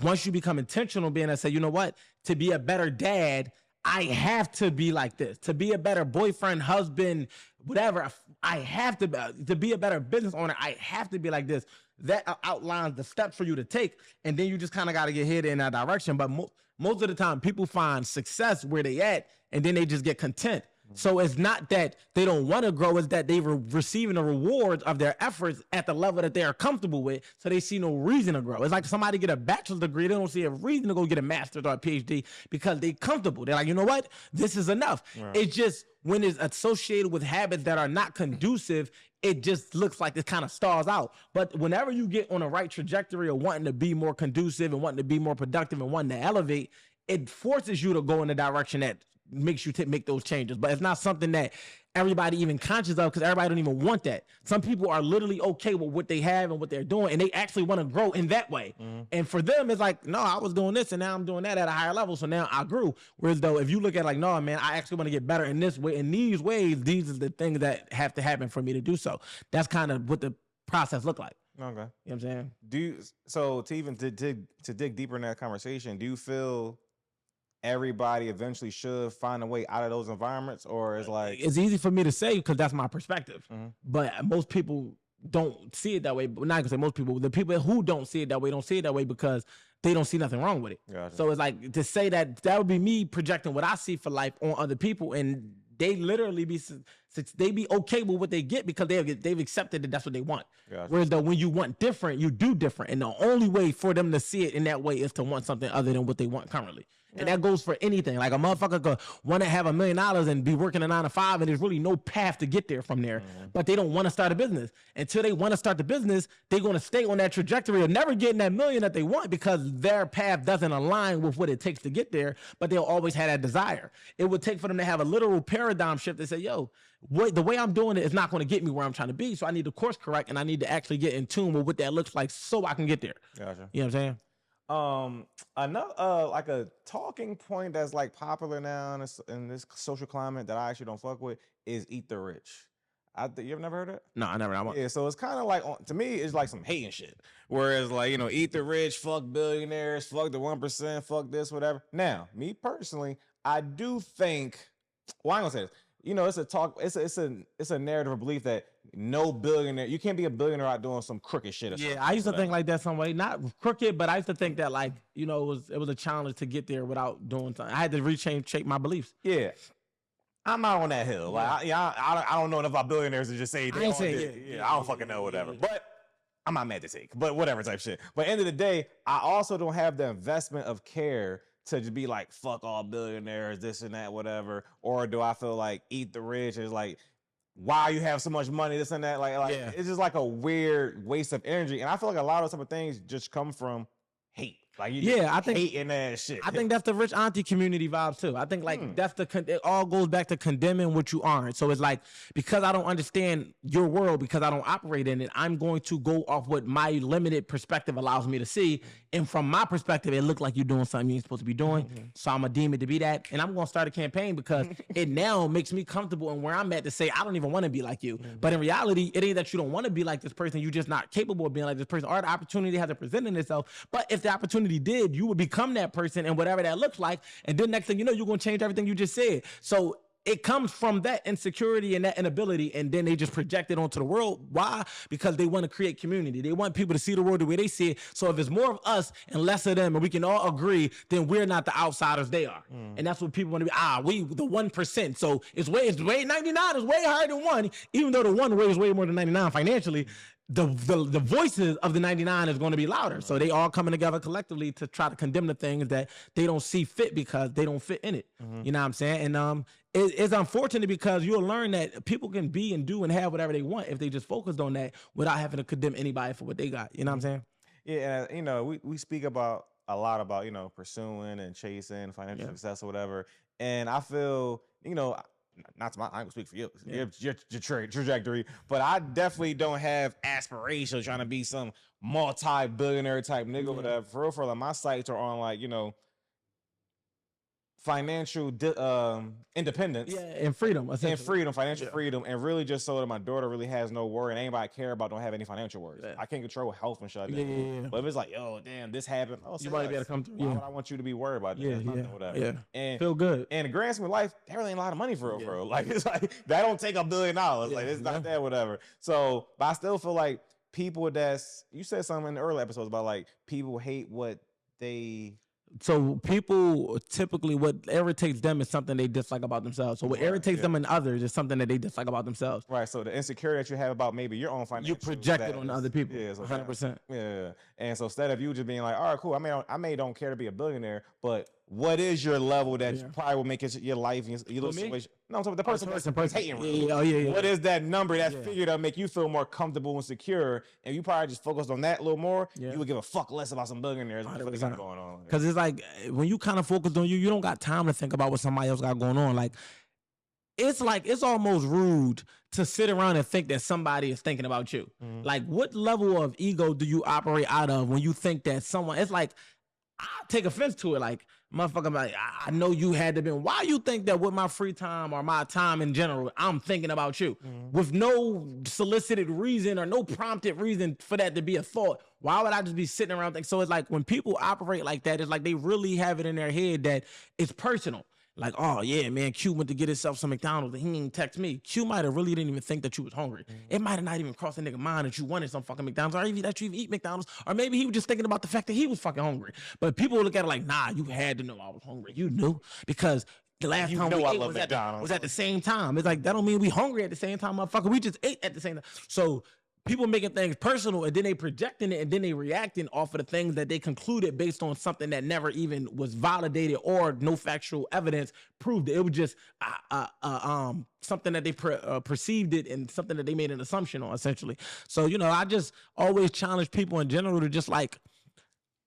Once you become intentional, being able to say, you know what, to be a better dad, I have to be like this. To be a better boyfriend, husband, whatever, I have to be a better business owner, I have to be like this. That outlines the steps for you to take, and then you just kind of got to get hit in that direction. But most of the time, people find success where they at, and then they just get content. So it's not that they don't want to grow, it's that they were receiving the rewards of their efforts at the level that they are comfortable with, so they see no reason to grow. It's like somebody get a bachelor's degree, they don't see a reason to go get a master's or a PhD because they comfortable. They're like, you know what? This is enough. Right. It's just when it's associated with habits that are not conducive, it just looks like it kind of stalls out. But whenever you get on the right trajectory of wanting to be more conducive and wanting to be more productive and wanting to elevate, it forces you to go in the direction that makes you make those changes. But it's not something that everybody even conscious of, because everybody don't even want that. Some people are literally okay with what they have and what they're doing, and they actually want to grow in that way. And for them, it's like, no, I was doing this and now I'm doing that at a higher level, so now I grew. Whereas though, if you look at like, no, man, I actually want to get better in this way, in these ways, these are the things that have to happen for me to do so. That's kind of what the process look like. Okay. You know what I'm saying? To dig deeper in that conversation, do you feel everybody eventually should find a way out of those environments, or is like, it's easy for me to say because that's my perspective, but most people don't see it that way. But not gonna say most people, the people who don't see it that way don't see it that way because they don't see nothing wrong with it. Gotcha. So it's like to say that would be me projecting what I see for life on other people, and they literally be okay with what they get because they've accepted that that's what they want. Gotcha. Whereas though when you want different, you do different, and the only way for them to see it in that way is to want something other than what they want currently. And that goes for anything. Like a motherfucker could want to have $1 million and be working a 9 to 5, and there's really no path to get there from there. But they don't want to start a business. Until they want to start the business, they're going to stay on that trajectory of never getting that $1 million that they want because their path doesn't align with what it takes to get there, but they'll always have that desire. It would take for them to have a literal paradigm shift and say, yo, the way I'm doing it is not going to get me where I'm trying to be, so I need to course correct, and I need to actually get in tune with what that looks like so I can get there. Gotcha. You know what I'm saying? Another like a talking point that's like popular now in this social climate that I actually don't fuck with is eat the rich. You ever never heard of it? No, I never. Yeah, so it's kind of like, to me, it's like some hating shit. Whereas like, eat the rich, fuck billionaires, fuck the 1%, fuck this, whatever. Now, me personally, I do think, well, I'm gonna say this. you know, it's a narrative of belief that no billionaire, you can't be a billionaire out doing some crooked shit. I used to think like that some way, not crooked, but I used to think that like, you know, it was a challenge to get there without doing something. I had to shape my beliefs. Yeah. I'm not on that hill. Like, I don't know enough about billionaires to just say I don't fucking know, whatever. But I'm not mad to take, but whatever type shit. But at the end of the day, I also don't have the investment of care to just be like, fuck all billionaires, this and that, whatever. Or do I feel like eat the rich is like, why you have so much money, this and that? Like it's just like a weird waste of energy. And I feel like a lot of some of things just come from hate. Like I think hating that shit. I think that's the rich auntie community vibes too. I think like that's it all goes back to condemning what you aren't. So it's like, because I don't understand your world, because I don't operate in it, I'm going to go off what my limited perspective allows me to see. And from my perspective, it looked like you're doing something you ain't supposed to be doing. So I'm gonna deem it to be that. And I'm gonna start a campaign because it now makes me comfortable in where I'm at to say, I don't even want to be like you. But in reality, it ain't that you don't want to be like this person. You're just not capable of being like this person, or the opportunity hasn't presented itself. But if the opportunity did, you would become that person, and whatever that looks like, and then next thing you know, you're going to change everything you just said. So it comes from that insecurity and that inability, and then they just project it onto the world. Why? Because they want to create community. They want people to see the world the way they see it. So if it's more of us and less of them, and we can all agree, then we're not the outsiders, they are. And that's what people want to be. We the 1%. So it's way 99 is way higher than 1, even though the 1 weighs way more than 99 financially. The voices of the 99 is going to be louder. So they all coming together collectively to try to condemn the things that they don't see fit because they don't fit in it. You know what I'm saying? And it's unfortunate because you'll learn that people can be and do and have whatever they want if they just focused on that without having to condemn anybody for what they got. You know what I'm saying? Yeah, and you know, we speak about a lot about, you know, pursuing and chasing financial success or whatever. And I feel, you know, I ain't gonna speak for you, your trajectory, but I definitely don't have aspirations trying to be some multi-billionaire type nigga, whatever. For real, like my sights are on like, you know, financial independence, and freedom, financial freedom, and really just so that my daughter really has no worry, and anybody I care about don't have any financial worries. I can't control health and shit. But if it's like, yo, damn, this happened, you might be able to come through. Why would I want you to be worried about that? Whatever. And feel good. And the grand scheme of life, there really ain't a lot of money for real. Like it's like that don't take $1 billion. Like it's not that, whatever. So, but I still feel like people you said something in the early episodes about like people hate what they. So people typically, what irritates them is something they dislike about themselves. So what irritates them in others is something that they dislike about themselves. Right. So the insecurity that you have about maybe your own financial, you project it on other people. Yeah, so 100%. Yeah. And so instead of you just being like, all right, cool, I may don't care to be a billionaire, but what is your level that probably will make it your life and your little situation? No, I'm talking about the person that's hating. What is that number, that figure that make you feel more comfortable and secure? And you probably just focused on that a little more. You would give a fuck less about some billionaires and what they got going on. Because it's like when you kind of focus on you don't got time to think about what somebody else got going on. Like it's almost rude to sit around and think that somebody is thinking about you. Like what level of ego do you operate out of when you think that someone? It's like I take offense to it. Like, motherfucker, like, I know you had to be. Why you think that with my free time or my time in general, I'm thinking about you with no solicited reason or no prompted reason for that to be a thought? Why would I just be sitting around thinking? So it's like when people operate like that, it's like they really have it in their head that it's personal. Like, oh yeah, man, Q went to get himself some McDonald's and he didn't text me. Q might have really didn't even think that you was hungry. It might have not even crossed a nigga mind that you wanted some fucking McDonald's, or even that you even eat McDonald's, or maybe he was just thinking about the fact that he was fucking hungry. But people look at it like, nah, you had to know I was hungry. You knew, because the last time we ate was at the same time. It's like, that don't mean we hungry at the same time, motherfucker. We just ate at the same time. So people making things personal, and then they projecting it, and then they reacting off of the things that they concluded based on something that never even was validated or no factual evidence proved it. It was just something that they perceived it, and something that they made an assumption on, essentially. So, you know, I just always challenge people in general to just like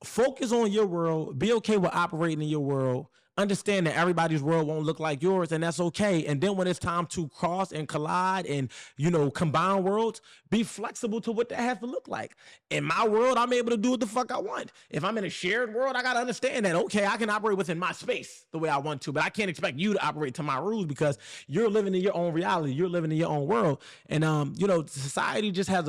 focus on your world, be okay with operating in your world, understand that everybody's world won't look like yours, and that's okay. And then when it's time to cross and collide and, you know, combine worlds, be flexible to what that has to look like. In my world, I'm able to do what the fuck I want. If I'm in a shared world, I got to understand that, okay, I can operate within my space the way I want to, but I can't expect you to operate to my rules, because you're living in your own reality. You're living in your own world. And, you know, society just has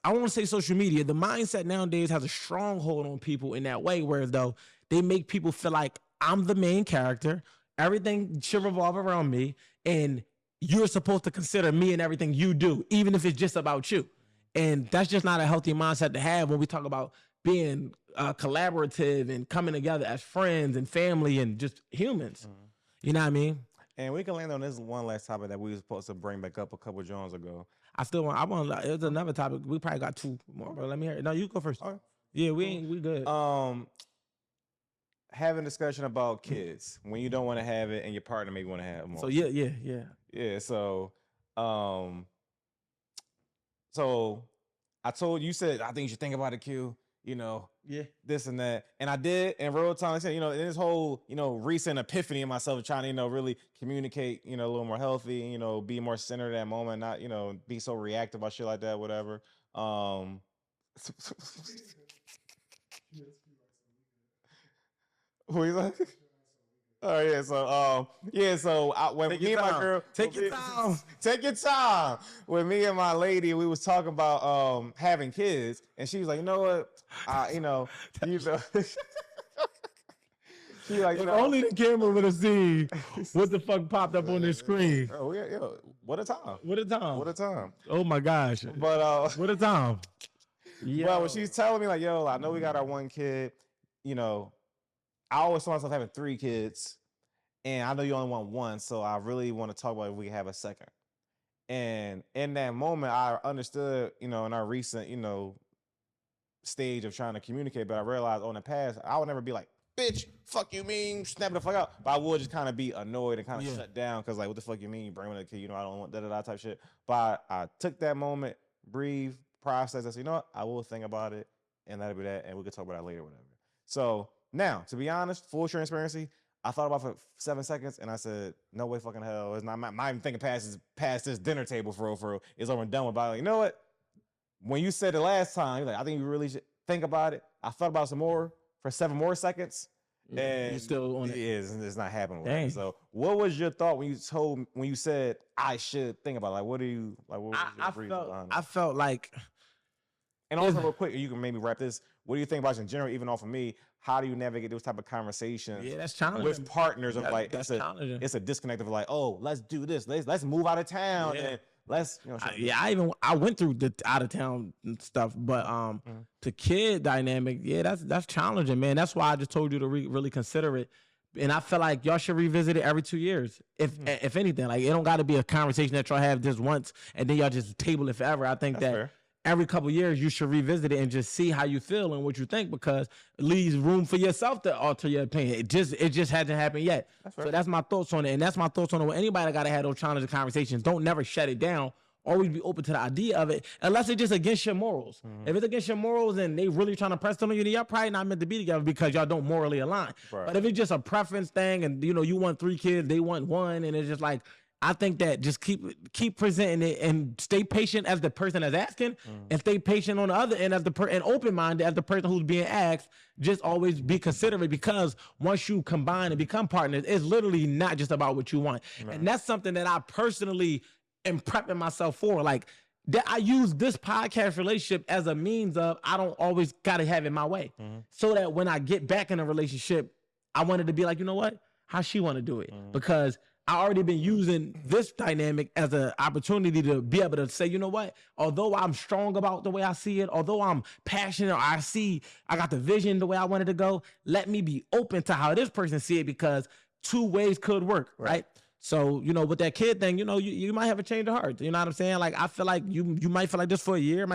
I won't say social media. The mindset nowadays has a stronghold on people in that way, whereas though they make people feel like I'm the main character. Everything should revolve around me, and you're supposed to consider me and everything you do, even if it's just about you. And that's just not a healthy mindset to have when we talk about being collaborative and coming together as friends and family and just humans. You know what I mean? And we can land on this one last topic that we were supposed to bring back up a couple of Jones ago. It's another topic. We probably got 2 more, but let me hear it. No, you go first. Right. Yeah, we good. Having discussion about kids when you don't want to have it and your partner maybe want to have more. So yeah. So I told you said I think you should think about it, Q. This and that, and I did in real time. I said, in this whole recent epiphany in myself, trying to really communicate, a little more healthy, be more centered at that moment, not be so reactive about shit like that, whatever. What you like? Oh yeah, so when me and my girl, take your time. When me and my lady, we was talking about having kids, and she was like, you know what, she like, only the camera would have seen what the fuck popped up on the screen. Oh yeah, what a time! What a time! Oh my gosh! But what a time! Well, when she's telling me like, yo, I know we got our one kid, I always saw myself having 3 kids, and I know you only want 1, so I really want to talk about if we have a second. And in that moment, I understood, in our recent, stage of trying to communicate, but I realized on the past, I would never be like, bitch, fuck you mean, snap the fuck out. But I would just kind of be annoyed and kind of shut down because, like, what the fuck you mean, you bring me a kid, I don't want da-da-da type shit. But I took that moment, breathe, process, I said, what, I will think about it, and that'll be that, and we can talk about that later, whatever. So, now, to be honest, full transparency, I thought about it for 7 seconds and I said, no way fucking hell. It's not even thinking past this dinner table for real. It's over and done with. But like, you know what? When you said it last time, you're like, I think you really should think about it. I thought about it some more for 7 more seconds. And you're still on it. It's not happening with it. So what was your thought when you said I should think about it? Like, what was your reason behind it? I felt like, and also real quick, you can maybe wrap this. What do you think about in general, even off of me? How do you navigate those type of conversations? Yeah, that's challenging. With partners of like, it's a disconnect of like, oh, let's do this. Let's move out of town and let's, I went through the out of town stuff, but the kid dynamic, that's challenging, man. That's why I just told you to really consider it. And I feel like y'all should revisit it every 2 years, if anything. Like, it don't got to be a conversation that y'all have just once and then y'all just table it forever. I think that's fair. Every couple of years, you should revisit it and just see how you feel and what you think, because it leaves room for yourself to alter your opinion. It just hasn't happened yet. So that's my thoughts on it. And that's my thoughts on it. When anybody got to have those challenging conversations, don't never shut it down. Always be open to the idea of it, unless it's just against your morals. If it's against your morals and they really trying to press on you, then y'all probably not meant to be together because y'all don't morally align. But if it's just a preference thing and, you want 3 kids, they want 1, and it's just like, I think that just keep presenting it and stay patient as the person that's asking, and stay patient on the other end as and open-minded as the person who's being asked. Just always be considerate, because once you combine and become partners, it's literally not just about what you want. And that's something that I personally am prepping myself for. Like, that I use this podcast relationship as a means of, I don't always got to have it my way. So that when I get back in a relationship, I wanted to be like, you know what? How she want to do it? Because I already been using this dynamic as an opportunity to be able to say, you know what? Although I'm strong about the way I see it, although I'm passionate, or I got the vision the way I wanted to go, let me be open to how this person see it, because 2 ways could work, right? So, with that kid thing, you might have a change of heart. You know what I'm saying? Like, I feel like you might feel like this for a year.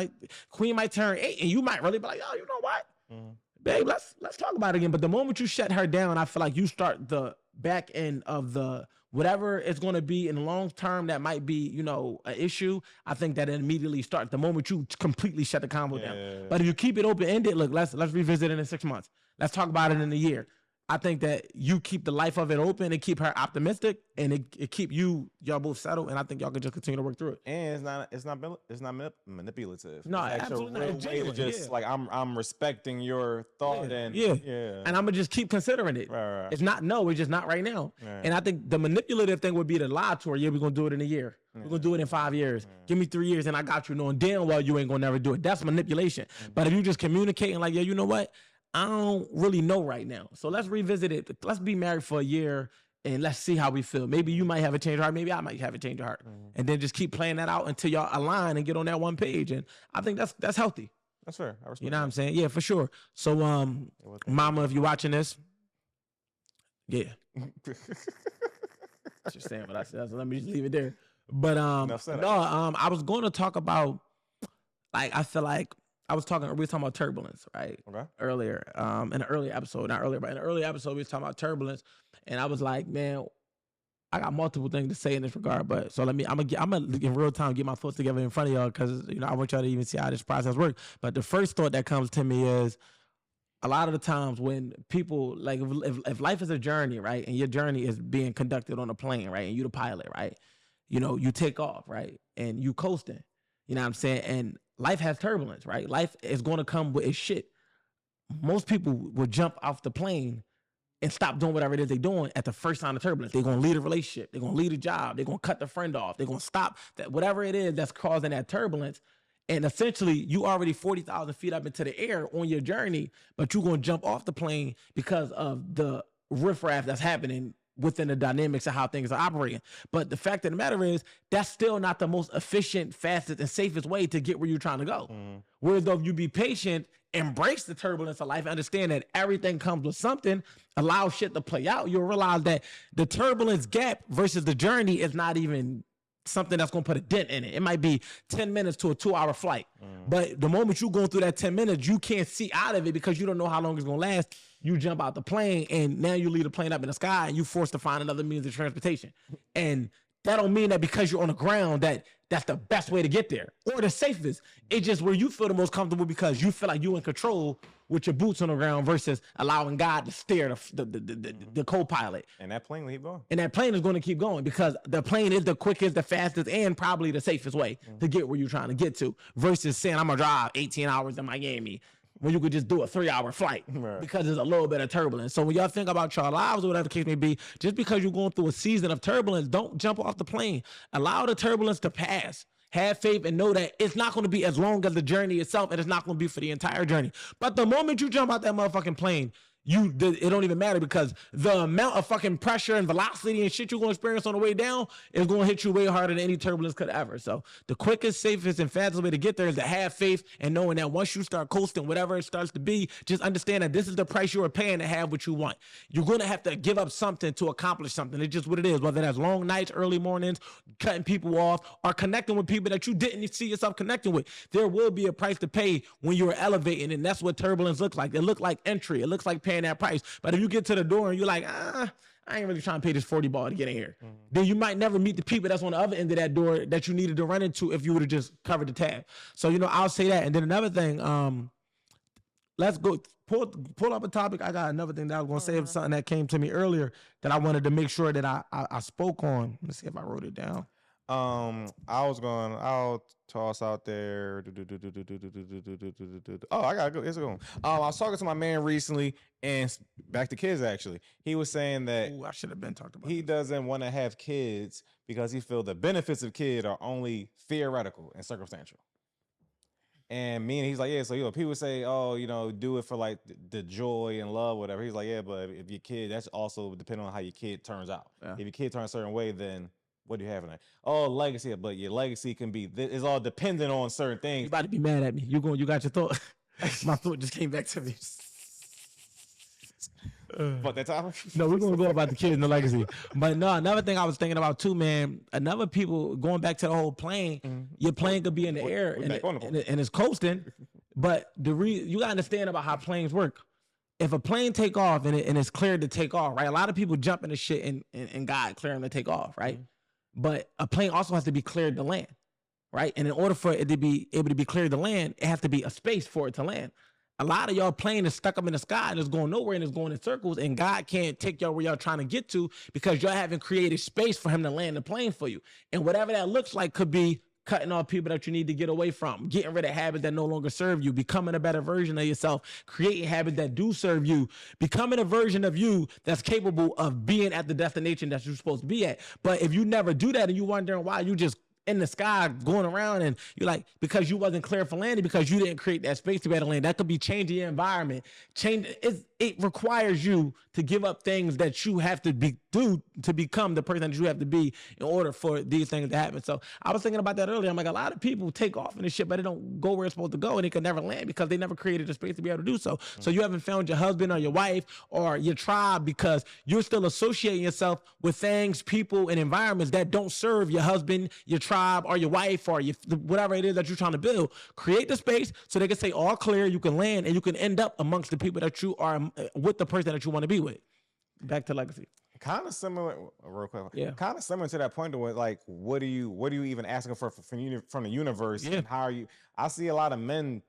Queen might turn 8, and you might really be like, oh, you know what? Babe, let's talk about it again. But the moment you shut her down, I feel like you start the back end of the whatever it's going to be in the long term that might be, an issue. I think that it immediately starts the moment you completely shut the convo down. But if you keep it open-ended, look, let's revisit it in 6 months. Let's talk about it in a year. I think that you keep the life of it open and keep her optimistic, and it keep y'all both settled, and I think y'all can just continue to work through it. And it's not manipulative. No, it's absolutely not. Genuine, just like I'm respecting your thought and and I'm gonna just keep considering it. Right. It's just not right now. And I think the manipulative thing would be to lie to her. Yeah, we're gonna do it in a year. We're gonna do it in 5 years. Give me 3 years, and I got you, knowing damn well you ain't gonna never do it. That's manipulation. But if you just communicating like, yeah, you know what? I don't really know right now. So let's revisit it. Let's be married for a year and let's see how we feel. Maybe you might have a change of heart. Maybe I might have a change of heart. And then just keep playing that out until y'all align and get on that one page. And I think that's healthy. That's fair. I respect you know what I'm saying? Yeah, for sure. So, mama, if you're watching this, yeah. Just saying what I said. So let me just leave it there. But I was going to talk about, like, I feel like we were talking about turbulence, right? Okay. Earlier, in an earlier episode, not earlier, but in an earlier episode, we was talking about turbulence, and I was like, man, I got multiple things to say in this regard, but so I'm gonna in real time get my thoughts together in front of y'all because I want y'all to even see how this process works. But the first thought that comes to me is, a lot of the times when people, like, if life is a journey, right, and your journey is being conducted on a plane, right, and you the pilot, right, you take off, right, and you coasting, you know what I'm saying, and life has turbulence, right? Life is going to come with its shit. Most people will jump off the plane and stop doing whatever it is they're doing at the first sign of turbulence. They're going to leave a relationship. They're going to leave a job. They're going to cut the friend off. They're going to stop that, whatever it is that's causing that turbulence. And essentially, you already 40,000 feet up into the air on your journey, but you're going to jump off the plane because of the riffraff that's happening within the dynamics of how things are operating. But the fact of the matter is, that's still not the most efficient, fastest, and safest way to get where you're trying to go. Whereas though if you be patient, embrace the turbulence of life, understand that everything comes with something, allow shit to play out, you'll realize that the turbulence gap versus the journey is not even something that's going to put a dent in it. It might be 10 minutes to a 2-hour flight. But the moment you go through that 10 minutes, you can't see out of it because you don't know how long it's going to last. You jump out the plane and now you leave the plane up in the sky and you forced to find another means of transportation. And that don't mean that because you're on the ground that's the best way to get there or the safest. It's just where you feel the most comfortable because you feel like you're in control with your boots on the ground versus allowing God to steer the co-pilot. And that plane will keep going. And that plane is going to keep going because the plane is the quickest, the fastest, and probably the safest way to get where you're trying to get to versus saying I'm going to drive 18 hours to Miami when you could just do a 3-hour flight because there's a little bit of turbulence. So when y'all think about your lives or whatever the case may be, just because you're going through a season of turbulence, don't jump off the plane. Allow the turbulence to pass. Have faith and know that it's not going to be as long as the journey itself, and it's not going to be for the entire journey. But the moment you jump out that motherfucking plane, it don't even matter because the amount of fucking pressure and velocity and shit you're going to experience on the way down is going to hit you way harder than any turbulence could ever. So the quickest, safest, and fastest way to get there is to have faith and knowing that once you start coasting, whatever it starts to be, just understand that this is the price you are paying to have what you want. You're going to have to give up something to accomplish something. It's just what it is, whether that's long nights, early mornings, cutting people off, or connecting with people that you didn't see yourself connecting with. There will be a price to pay when you're elevating, and that's what turbulence looks like. It looks like entry. It looks like paying that price. But if you get to the door and you're like, I ain't really trying to pay this $40 to get in here, then you might never meet the people that's on the other end of that door that you needed to run into if you would have just covered the tab. So, I'll say that. And then another thing, let's go pull up a topic. I got another thing that I was going to say of something that came to me earlier that I wanted to make sure that I spoke on. Let's see if I wrote it down. I'll toss out there. Oh, I gotta go. It's going. I was talking to my man recently, and back to kids. Actually, he was saying that I should have been talked about. He doesn't want to have kids because he feels the benefits of kid are only theoretical and circumstantial. And he's like, yeah. So people say, oh, do it for like the joy and love, whatever. He's like, yeah, but if your kid, that's also depending on how your kid turns out. Yeah. If your kid turns a certain way, then what do you have in that? Oh, legacy, but your legacy can be, it's all dependent on certain things. You about to be mad at me. You got your thought. My thought just came back to me. What, that topic? No, we're going to go about the kids and the legacy. But no, another thing I was thinking about too, man, another people going back to the whole plane, your plane could be in the air and it's coasting. But you got to understand about how planes work. If a plane take off and it's cleared to take off, right? A lot of people jump into shit and God clear them to take off, right? But a plane also has to be cleared to land, right? And in order for it to be able to be cleared to land, it has to be a space for it to land. A lot of y'all plane is stuck up in the sky and it's going nowhere and it's going in circles, and God can't take y'all where y'all trying to get to because y'all haven't created space for him to land the plane for you. And whatever that looks like could be cutting off people that you need to get away from, getting rid of habits that no longer serve you, becoming a better version of yourself, creating habits that do serve you, becoming a version of you that's capable of being at the destination that you're supposed to be at. But if you never do that and you wondering why you just in the sky going around, and you're like, because you wasn't clear for landing, because you didn't create that space to be able to land. That could be changing your environment. It requires you to give up things that you have to do to become the person that you have to be in order for these things to happen. So I was thinking about that earlier. I'm like, a lot of people take off in this shit, but they don't go where it's supposed to go, and they can never land because they never created a space to be able to do so. So you haven't found your husband or your wife or your tribe because you're still associating yourself with things, people, and environments that don't serve your husband, your tribe, or your wife, or whatever it is that you're trying to build. Create the space so they can say all clear, you can land, and you can end up amongst the people that you are with, the person that you want to be with. Back to legacy. Kind of similar, real quick. Yeah. Kind of similar to that point, where like, what are you even asking for from the universe? Yeah. And how are you? I see a lot of men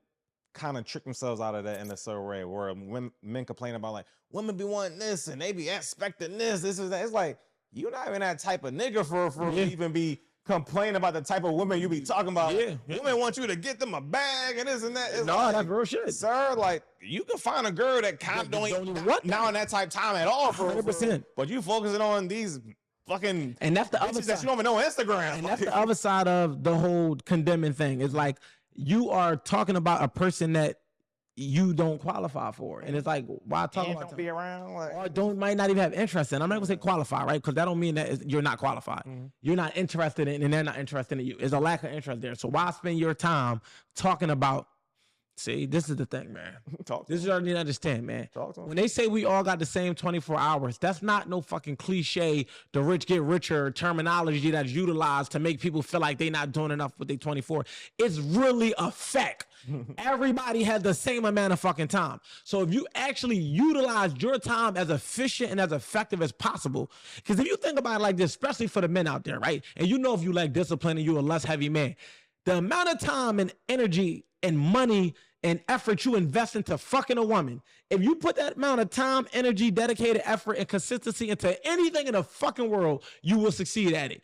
kind of trick themselves out of that in a certain way, where when men complain about like women be wanting this and they be expecting this is that. It's like, you're not even that type of nigga for even be complaining about the type of women you be talking about. Yeah. Women want you to get them a bag and this and that. It's like, that's real shit. Sir, like, you can find a girl that kind of don't even now in that type of time at all. 100%. But you focusing on these fucking, and that's the other side that you don't even know on Instagram. And that's the other side of the whole condemning thing. It's like, you are talking about a person that you don't qualify for, and it's like, why talk about? Don't be around, like, or might not even have interest in. I'm not gonna say qualify, right? Because that don't mean that you're not qualified. You're not interested in, and they're not interested in you. There's a lack of interest there. So why spend your time talking about? See, this is the thing, man. This is what I need to understand, man. When they say we all got the same 24 hours, that's not no fucking cliche, the rich get richer terminology that's utilized to make people feel like they not doing enough with their 24. It's really a fact. Everybody has the same amount of fucking time. So if you actually utilize your time as efficient and as effective as possible, because if you think about it like this, especially for the men out there, right? And you know, if you like discipline and you're a less heavy man, the amount of time and energy and money and effort you invest into fucking a woman, if you put that amount of time, energy, dedicated effort, and consistency into anything in the fucking world, you will succeed at it.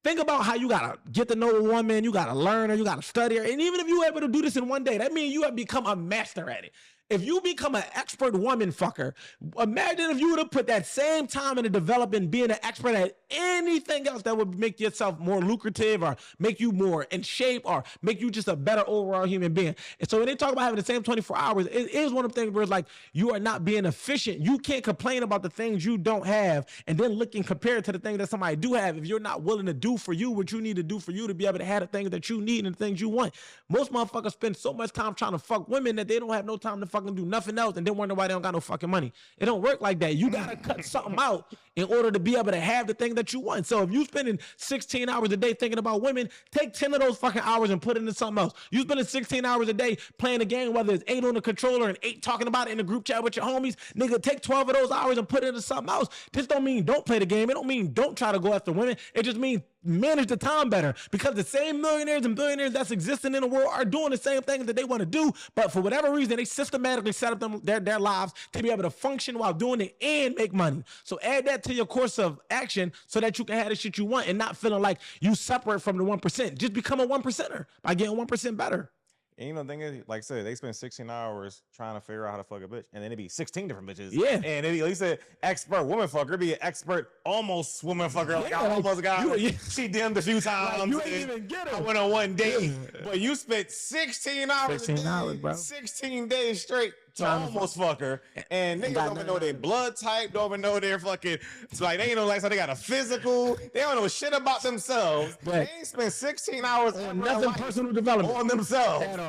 Think about how you gotta get to know a woman, you gotta learn her, you gotta study her. And even if you're able to do this in one day, that means you have become a master at it. If you become an expert woman fucker, imagine if you would have put that same time into developing being an expert at anything else that would make yourself more lucrative or make you more in shape or make you just a better overall human being. And so when they talk about having the same 24 hours, it is one of the things where it's like, you are not being efficient. You can't complain about the things you don't have and then look and compare it to the things that somebody do have if you're not willing to do for you what you need to do for you to be able to have the things that you need and the things you want. Most motherfuckers spend so much time trying to fuck women that they don't have no time to fucking do nothing else and then wonder why they don't got no fucking money. It don't work like that. You gotta cut something out in order to be able to have the thing that you want. So if you spending 16 hours a day thinking about women, take 10 of those fucking hours and put it into something else. You spending 16 hours a day playing a game, whether it's 8 on the controller and 8 talking about it in the group chat with your homies, nigga, take 12 of those hours and put it into something else. This don't mean don't play the game. It don't mean don't try to go after women. It just means manage the time better, because the same millionaires and billionaires that's existing in the world are doing the same things that they want to do, but for whatever reason they systematically set up their lives to be able to function while doing it and make money. So add that to your course of action so that you can have the shit you want and not feeling like you separate from the 1%. Just become a 1%er by getting 1% better. And you know, the thing is, like I said, they spend 16 hours trying to figure out how to fuck a bitch, and then it'd be 16 different bitches. Yeah. And it'd be, at least an expert woman fucker, it'd be an expert almost woman fucker. Like, I almost got her. She dimmed a few times. Like, you ain't even get her. I went on one date, but you spent 16 hours 16 hours, bro. 16 days straight to almost fuck her. And niggas don't even know their blood type, don't even know their fucking, it's like, they ain't know, like, so they got a physical, they don't know shit about themselves. They ain't spent 16 hours on nothing personal development on themselves. At all.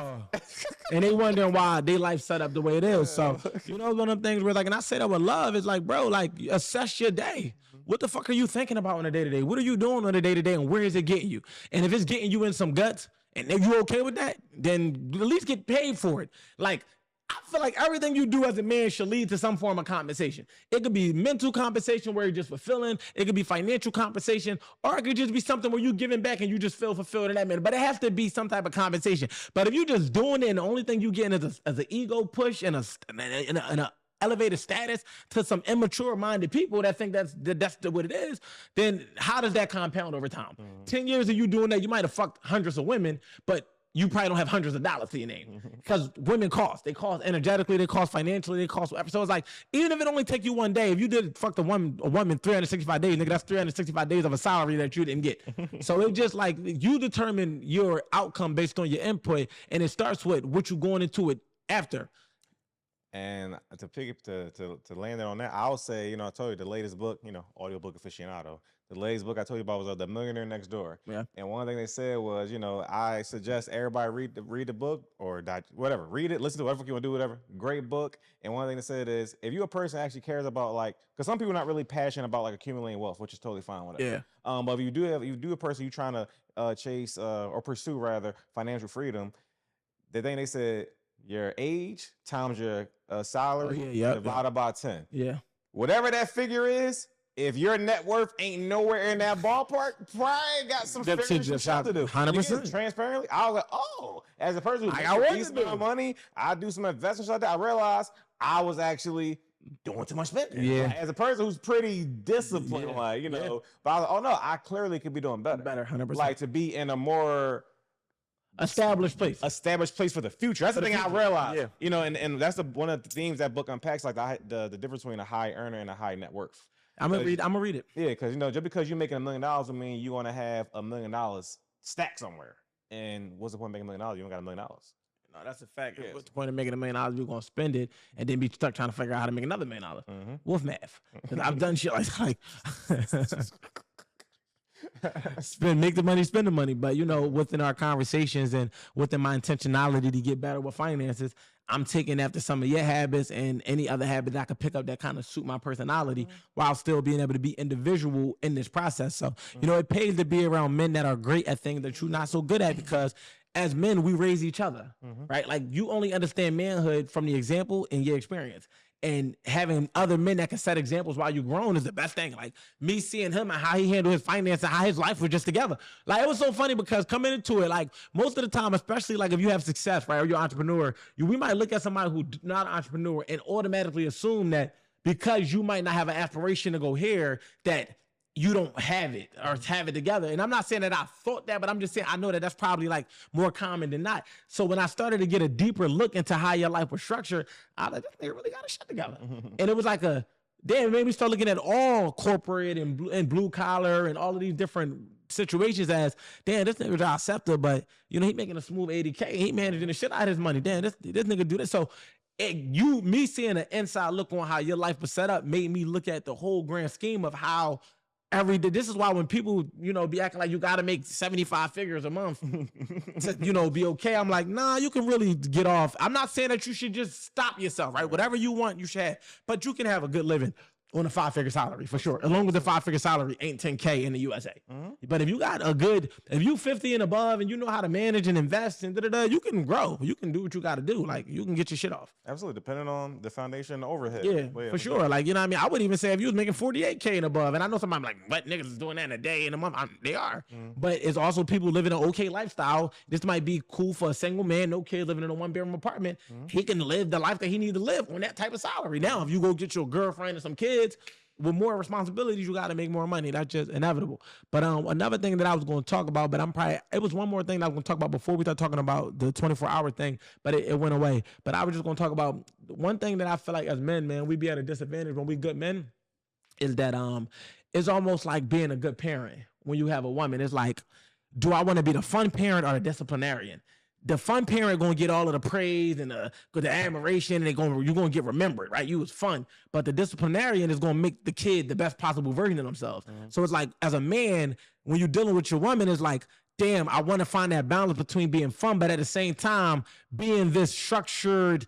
And they wondering why their life set up the way it is. So, you know, one of them things where, like, and I say that with love, is like, bro, like, assess your day. What the fuck are you thinking about on a day-to-day? What are you doing on a day-to-day, and where is it getting you? And if it's getting you in some guts, and if you okay with that, then at least get paid for it. Like, I feel like everything you do as a man should lead to some form of compensation. It could be mental compensation where you're just fulfilling. It could be financial compensation, or it could just be something where you're giving back and you just feel fulfilled in that manner. But it has to be some type of compensation. But if you're just doing it and the only thing you getting is an ego push and a elevated status to some immature-minded people that think that's what it is, then how does that compound over time? 10 years of you doing that, you might have fucked hundreds of women, but you probably don't have hundreds of dollars to your name, because women cost. They cost energetically, they cost financially, they cost whatever. So it's like, even if it only take you one day, if you did fuck a woman 365 days, nigga, that's 365 days of a salary that you didn't get. So it's just like, you determine your outcome based on your input, and it starts with what you going into it after. And to land it on that, I'll say, I told you the latest book, audiobook aficionado. The latest book I told you about was The Millionaire Next Door. Yeah. And one thing they said was, I suggest everybody read the book or whatever. Read it, listen to whatever you want to do, whatever. Great book. And one thing they said is, if you're a person that actually cares about, like, because some people are not really passionate about like accumulating wealth, which is totally fine with it. Yeah. But if you do a person you trying to chase or pursue rather financial freedom, the thing they said, your age times your salary divided by 10. Yeah. Whatever that figure is, if your net worth ain't nowhere in that ballpark, probably got some stuff to do. 100%. Transparently, I was like, oh, as a person who's making a decent amount of money, I do some investments like that. I realized I was actually doing too much spending. Yeah. Like, as a person who's pretty disciplined, but I was like, oh no, I clearly could be doing better. 100%. Like, to be in a more established place for the future. That's the thing I realized. Yeah. And that's one of the themes that book unpacks, like the difference between a high earner and a high net worth. I'm gonna read it. Yeah, because just because you're making $1 million doesn't mean you're gonna have $1 million stacked somewhere. And what's the point of making $1 million? You don't got $1 million. No, that's a fact. Yes. What's the point of making $1 million? You're gonna spend it and then be stuck trying to figure out how to make another $1 million. Mm-hmm. Wolf math. Because I've done shit like make the money, spend the money. But within our conversations and within my intentionality to get better with finances, I'm taking after some of your habits and any other habit that I could pick up that kind of suit my personality, while still being able to be individual in this process. So, it pays to be around men that are great at things that you're not so good at, because as men, we raise each other, right? Like, you only understand manhood from the example and your experience. And having other men that can set examples while you're grown is the best thing. Like, me seeing him and how he handled his finances and how his life was just together. Like, it was so funny because coming into it, like, most of the time, especially like if you have success, right, or you're an entrepreneur, we might look at somebody who's not an entrepreneur and automatically assume that because you might not have an aspiration to go here, that you don't have it or have it together. And I'm not saying that I thought that, but I'm just saying I know that that's probably like more common than not. So when I started to get a deeper look into how your life was structured, I was like, they really got to shit together. And it was like it made me start looking at all corporate and blue collar and all of these different situations as, damn, this nigga's our scepter, but he making a smooth 80K. He managing the shit out of his money. Damn, this nigga do this. So me seeing an inside look on how your life was set up made me look at the whole grand scheme of how every day. This is why when people, be acting like you got to make 75 figures a month to, be okay. I'm like, nah, you can really get off. I'm not saying that you should just stop yourself, right? Whatever you want, you should have, but you can have a good living on a 5-figure salary for sure. As long as the 5-figure salary ain't 10K in the USA. But if you got if you 50 and above and you know how to manage and invest and you can grow. You can do what you got to do. Like, you can get your shit off. Absolutely. Depending on the foundation and the overhead. Yeah, for sure. Like, what I mean? I wouldn't even say if you was making 48K and above, and I know somebody like, what niggas is doing that in a day and a month? They are. But it's also people living an okay lifestyle. This might be cool for a single man, no kid, living in a 1-bedroom apartment. He can live the life that he needs to live on that type of salary. Now, if you go get your girlfriend and some kids with more responsibilities, you got to make more money. That's just inevitable. But another thing that I was going to talk about, but it was one more thing that I was going to talk about before we start talking about the 24-hour thing, but it went away. But I was just going to talk about one thing that I feel like as men, man, we be at a disadvantage when we good men, is that it's almost like being a good parent when you have a woman. It's like, do I want to be the fun parent or the disciplinarian? The fun parent gonna get all of the praise and the admiration, and you're gonna get remembered, right? You was fun, but the disciplinarian is gonna make the kid the best possible version of themselves. So it's like, as a man, when you're dealing with your woman, it's like, damn, I want to find that balance between being fun, but at the same time being this structured,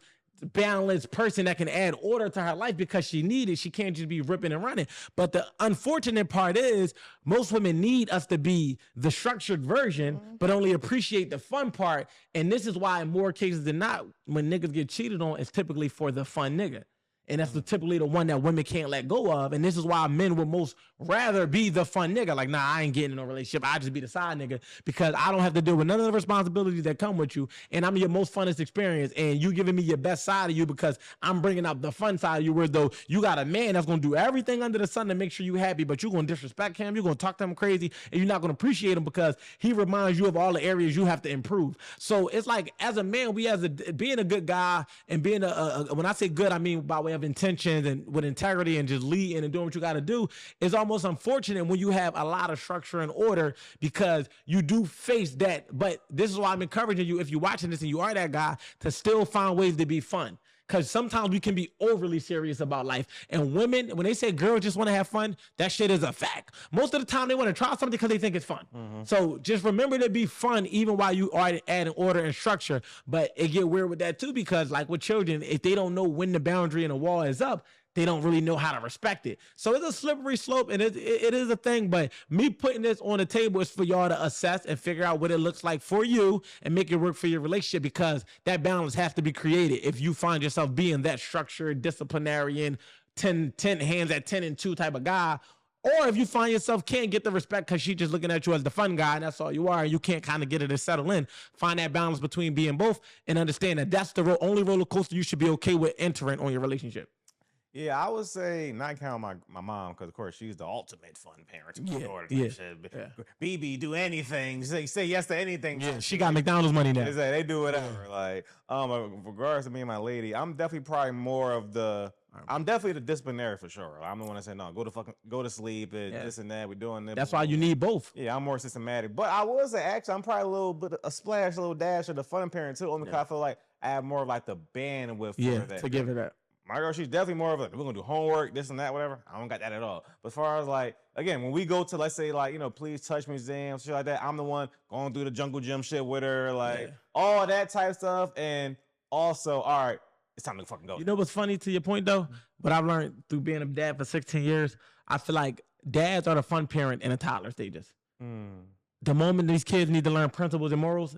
balanced person that can add order to her life because she needs it. She can't just be ripping and running. But the unfortunate part is most women need us to be the structured version, but only appreciate the fun part. And this is why in more cases than not, when niggas get cheated on, it's typically for the fun nigga. And that's typically the one that women can't let go of. And this is why men would most rather be the fun nigga. Like, nah, I ain't getting in a relationship. I just be the side nigga because I don't have to deal with none of the responsibilities that come with you. And I'm your most funnest experience. And you giving me your best side of you because I'm bringing up the fun side of you, where though you got a man that's going to do everything under the sun to make sure you happy, but you're going to disrespect him. You're going to talk to him crazy, and you're not going to appreciate him because he reminds you of all the areas you have to improve. So it's like, as a man, being a good guy and being when I say good, I mean by way of intentions and with integrity and just leading and doing what you got to do, is almost unfortunate when you have a lot of structure and order, because you do face that. But this is why I'm encouraging you, if you're watching this and you are that guy, to still find ways to be fun. Because sometimes we can be overly serious about life. And women, when they say girls just want to have fun, that shit is a fact. Most of the time they want to try something because they think it's fun. So just remember to be fun even while you are adding order and structure. But it get weird with that too, because like with children, if they don't know when the boundary and the wall is up, they don't really know how to respect it. So it's a slippery slope, and it is a thing. But me putting this on the table is for y'all to assess and figure out what it looks like for you and make it work for your relationship, because that balance has to be created if you find yourself being that structured, disciplinarian, 10 hands at 10 and 2 type of guy. Or if you find yourself can't get the respect because she's just looking at you as the fun guy and that's all you are, and you can't kind of get it to settle in. Find that balance between being both and understand that that's the only roller coaster you should be okay with entering on your relationship. Yeah, I would say, not counting my mom, because of course she's the ultimate fun parent. BB, do anything. Say yes to anything. Yeah, she got McDonald's money now. They do whatever. Like, regards to me and my lady, I'm definitely the disciplinary for sure. I'm the one that said, no, go to sleep and this and that. We're doing this. That's why you need both. Yeah, I'm more systematic. But I would say, actually, I'm probably a little bit, a splash, a little dash of the fun parent too. Only because I feel like I have more of like the bandwidth for that. To give it up. My girl, she's definitely more of a, we're going to do homework, this and that, whatever. I don't got that at all. But as far as like, again, when we go to, let's say like, please touch museums, shit like that, I'm the one going through the jungle gym shit with her, like all that type stuff. And also, all right, it's time to fucking go. You know what's funny to your point though? What I've learned through being a dad for 16 years, I feel like dads are the fun parent in the toddler stages. The moment these kids need to learn principles and morals,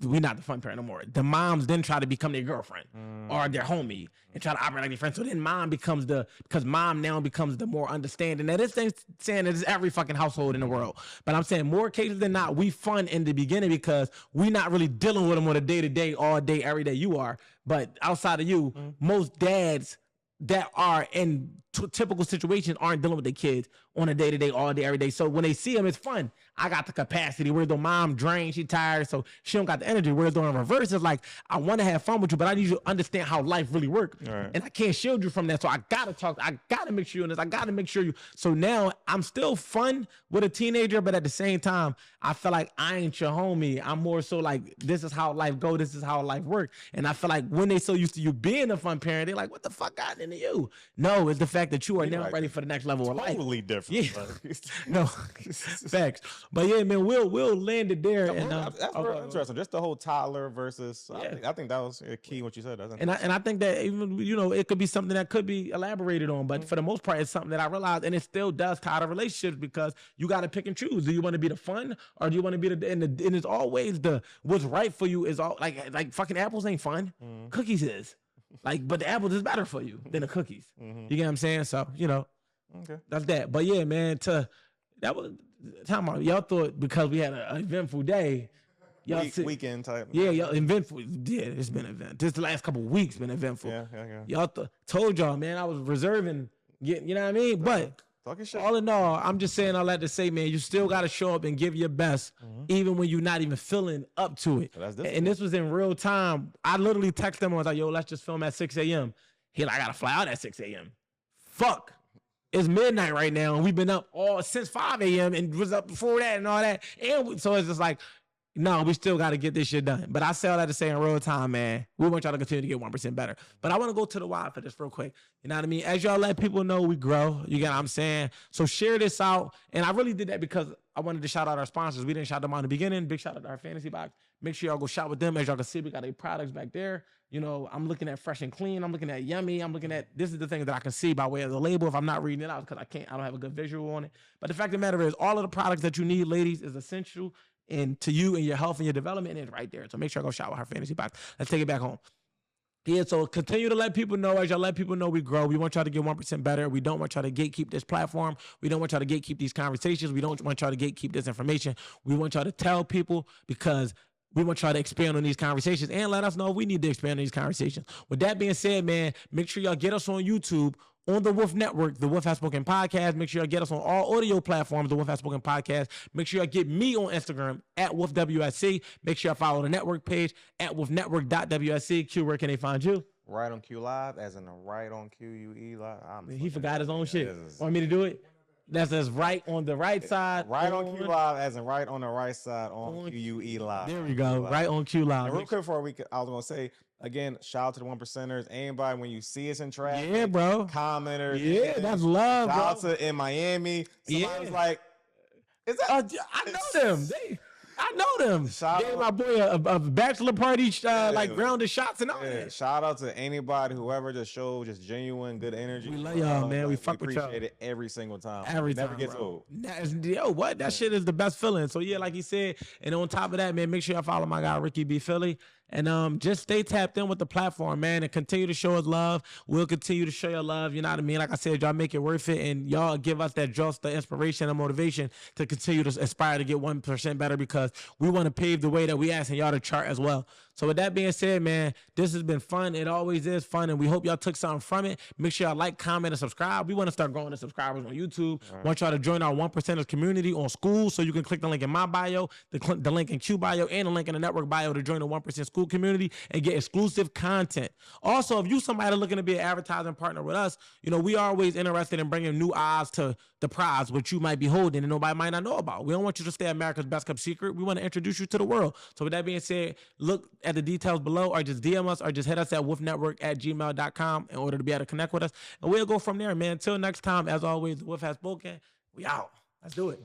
we're not the fun parent no more. The moms then try to become their girlfriend or their homie and try to operate like their friend. So then because mom now becomes the more understanding. Now this thing's saying that it's every fucking household in the world. But I'm saying more cases than not, we fun in the beginning because we're not really dealing with them on a day-to-day, all day, every day you are. But outside of you, most dads that are in typical situations aren't dealing with their kids on a day-to-day, all day, every day. So when they see them, it's fun. I got the capacity. Whereas the mom drained, she tired, so she don't got the energy. Whereas the reverse is like, I want to have fun with you, but I need you to understand how life really works. Right. And I can't shield you from that. So I got to talk. I got to make sure you understand. I got to make sure you. So now I'm still fun with a teenager, but at the same time, I feel like I ain't your homie. I'm more so like, this is how life go. This is how life work. And I feel like when they so used to you being a fun parent, they're like, what the fuck got into you? No, it's the fact that you are now ready for the next level of life. Totally different. Yeah. No, facts. But yeah, man, we'll land it there. And that's real interesting. Just the whole toddler versus. I think that was key what you said. And I think that even it could be something that could be elaborated on, but for the most part, it's something that I realized, and it still does tie to relationships because you got to pick and choose. Do you want to be the fun, or do you want to be and it's always what's right for you is all like fucking apples ain't fun. Cookies is. But the apples is better for you than the cookies. You get what I'm saying? So, that's that. But yeah, man, that was time out. Y'all thought because we had an eventful day, weekend type. Yeah, y'all eventful. Yeah, it's been an event. This the last couple of weeks been eventful. Yeah. Y'all told y'all, man, I was reserving, you know what I mean? But talking shit. All in all, I'm just saying all that to say, man, you still got to show up and give your best, even when you're not even feeling up to it. And this was in real time. I literally texted him. I was like, yo, let's just film at 6 a.m. He like, I got to fly out at 6 a.m. Fuck. It's midnight right now, and we've been up all since 5 a.m. and was up before that and all that. And so it's just like, no, we still got to get this shit done. But I say all that to say in real time, man, we want y'all to continue to get 1% better. But I want to go to the why for this real quick. You know what I mean? As y'all let people know, we grow. You get what I'm saying? So share this out. And I really did that because I wanted to shout out our sponsors. We didn't shout them out in the beginning. Big shout out to our Fantasy Box. Make sure y'all go shop with them. As y'all can see, we got their products back there. I'm looking at Fresh and Clean. I'm looking at Yummy. I'm looking at, this is the thing that I can see by way of the label if I'm not reading it out because I don't have a good visual on it. But the fact of the matter is, all of the products that you need, ladies, is essential and to you and your health and your development, and it's right there. So make sure I go shop with our Fantasy Box. Let's take it back home. Yeah, so continue to let people know. As y'all let people know, we grow. We want y'all to get 1% better. We don't want y'all to gatekeep this platform. We don't want y'all to gatekeep these conversations. We don't want y'all to gatekeep this information. We want y'all to tell people, because we want y'all to expand on these conversations and let us know if we need to expand on these conversations. With that being said, man, make sure y'all get us on YouTube, on the Wolf Network, the Wolf Has Spoken Podcast. Make sure y'all get us on all audio platforms, the Wolf Has Spoken Podcast. Make sure y'all get me on Instagram at WolfWSC. Make sure y'all follow the network page at wolfnetwork.WSC. Q, where can they find you? Right on Q Live, as in the right on QUE Live. He forgot his own shit. Want me to do it? That's right on the right side. Right on Q Live, as in right on the right side on QUE Live. There we go. Right on Q Live. And real quick before I was gonna say again, shout out to the 1%ers. Anybody when you see us in traffic, yeah, bro, commenters, yeah, that's love. Shout out bro. to in Miami. Somebody was like, "Is that?" I know them. I know them. Gave my boy a bachelor party, like grounded shots and all that. Shout out to anybody, whoever just showed just genuine good energy. We love y'all, man. We fuck with y'all. Appreciate it every single time. Every time. Never gets old. Yo, what? That shit is the best feeling. So yeah, like he said, and on top of that, man, make sure y'all follow my guy Ricky B. Philly. And just stay tapped in with the platform, man, and continue to show us love. We'll continue to show you love. You know what I mean? Like I said, y'all make it worth it, and y'all give us that just the inspiration and motivation to continue to aspire to get 1% better, because we want to pave the way that we asking y'all to chart as well. So with that being said, man, this has been fun. It always is fun, and we hope y'all took something from it. Make sure y'all like, comment, and subscribe. We want to start growing the subscribers on YouTube. Want y'all to join our 1%ers community on school, so you can click the link in my bio, the link in Q bio, and the link in the network bio to join the 1% school community and get exclusive content. Also, if you somebody looking to be an advertising partner with us, you know, we are always interested in bringing new eyes to the prize, which you might be holding and nobody might not know about. We don't want you to stay America's best kept secret. We want to introduce you to the world. So with that being said, look at the details below, or just DM us, or just hit us at wolfnetwork@gmail.com in order to be able to connect with us. And we'll go from there, man. Until next time, as always, the Wolf Has Spoken. We out. Let's do it.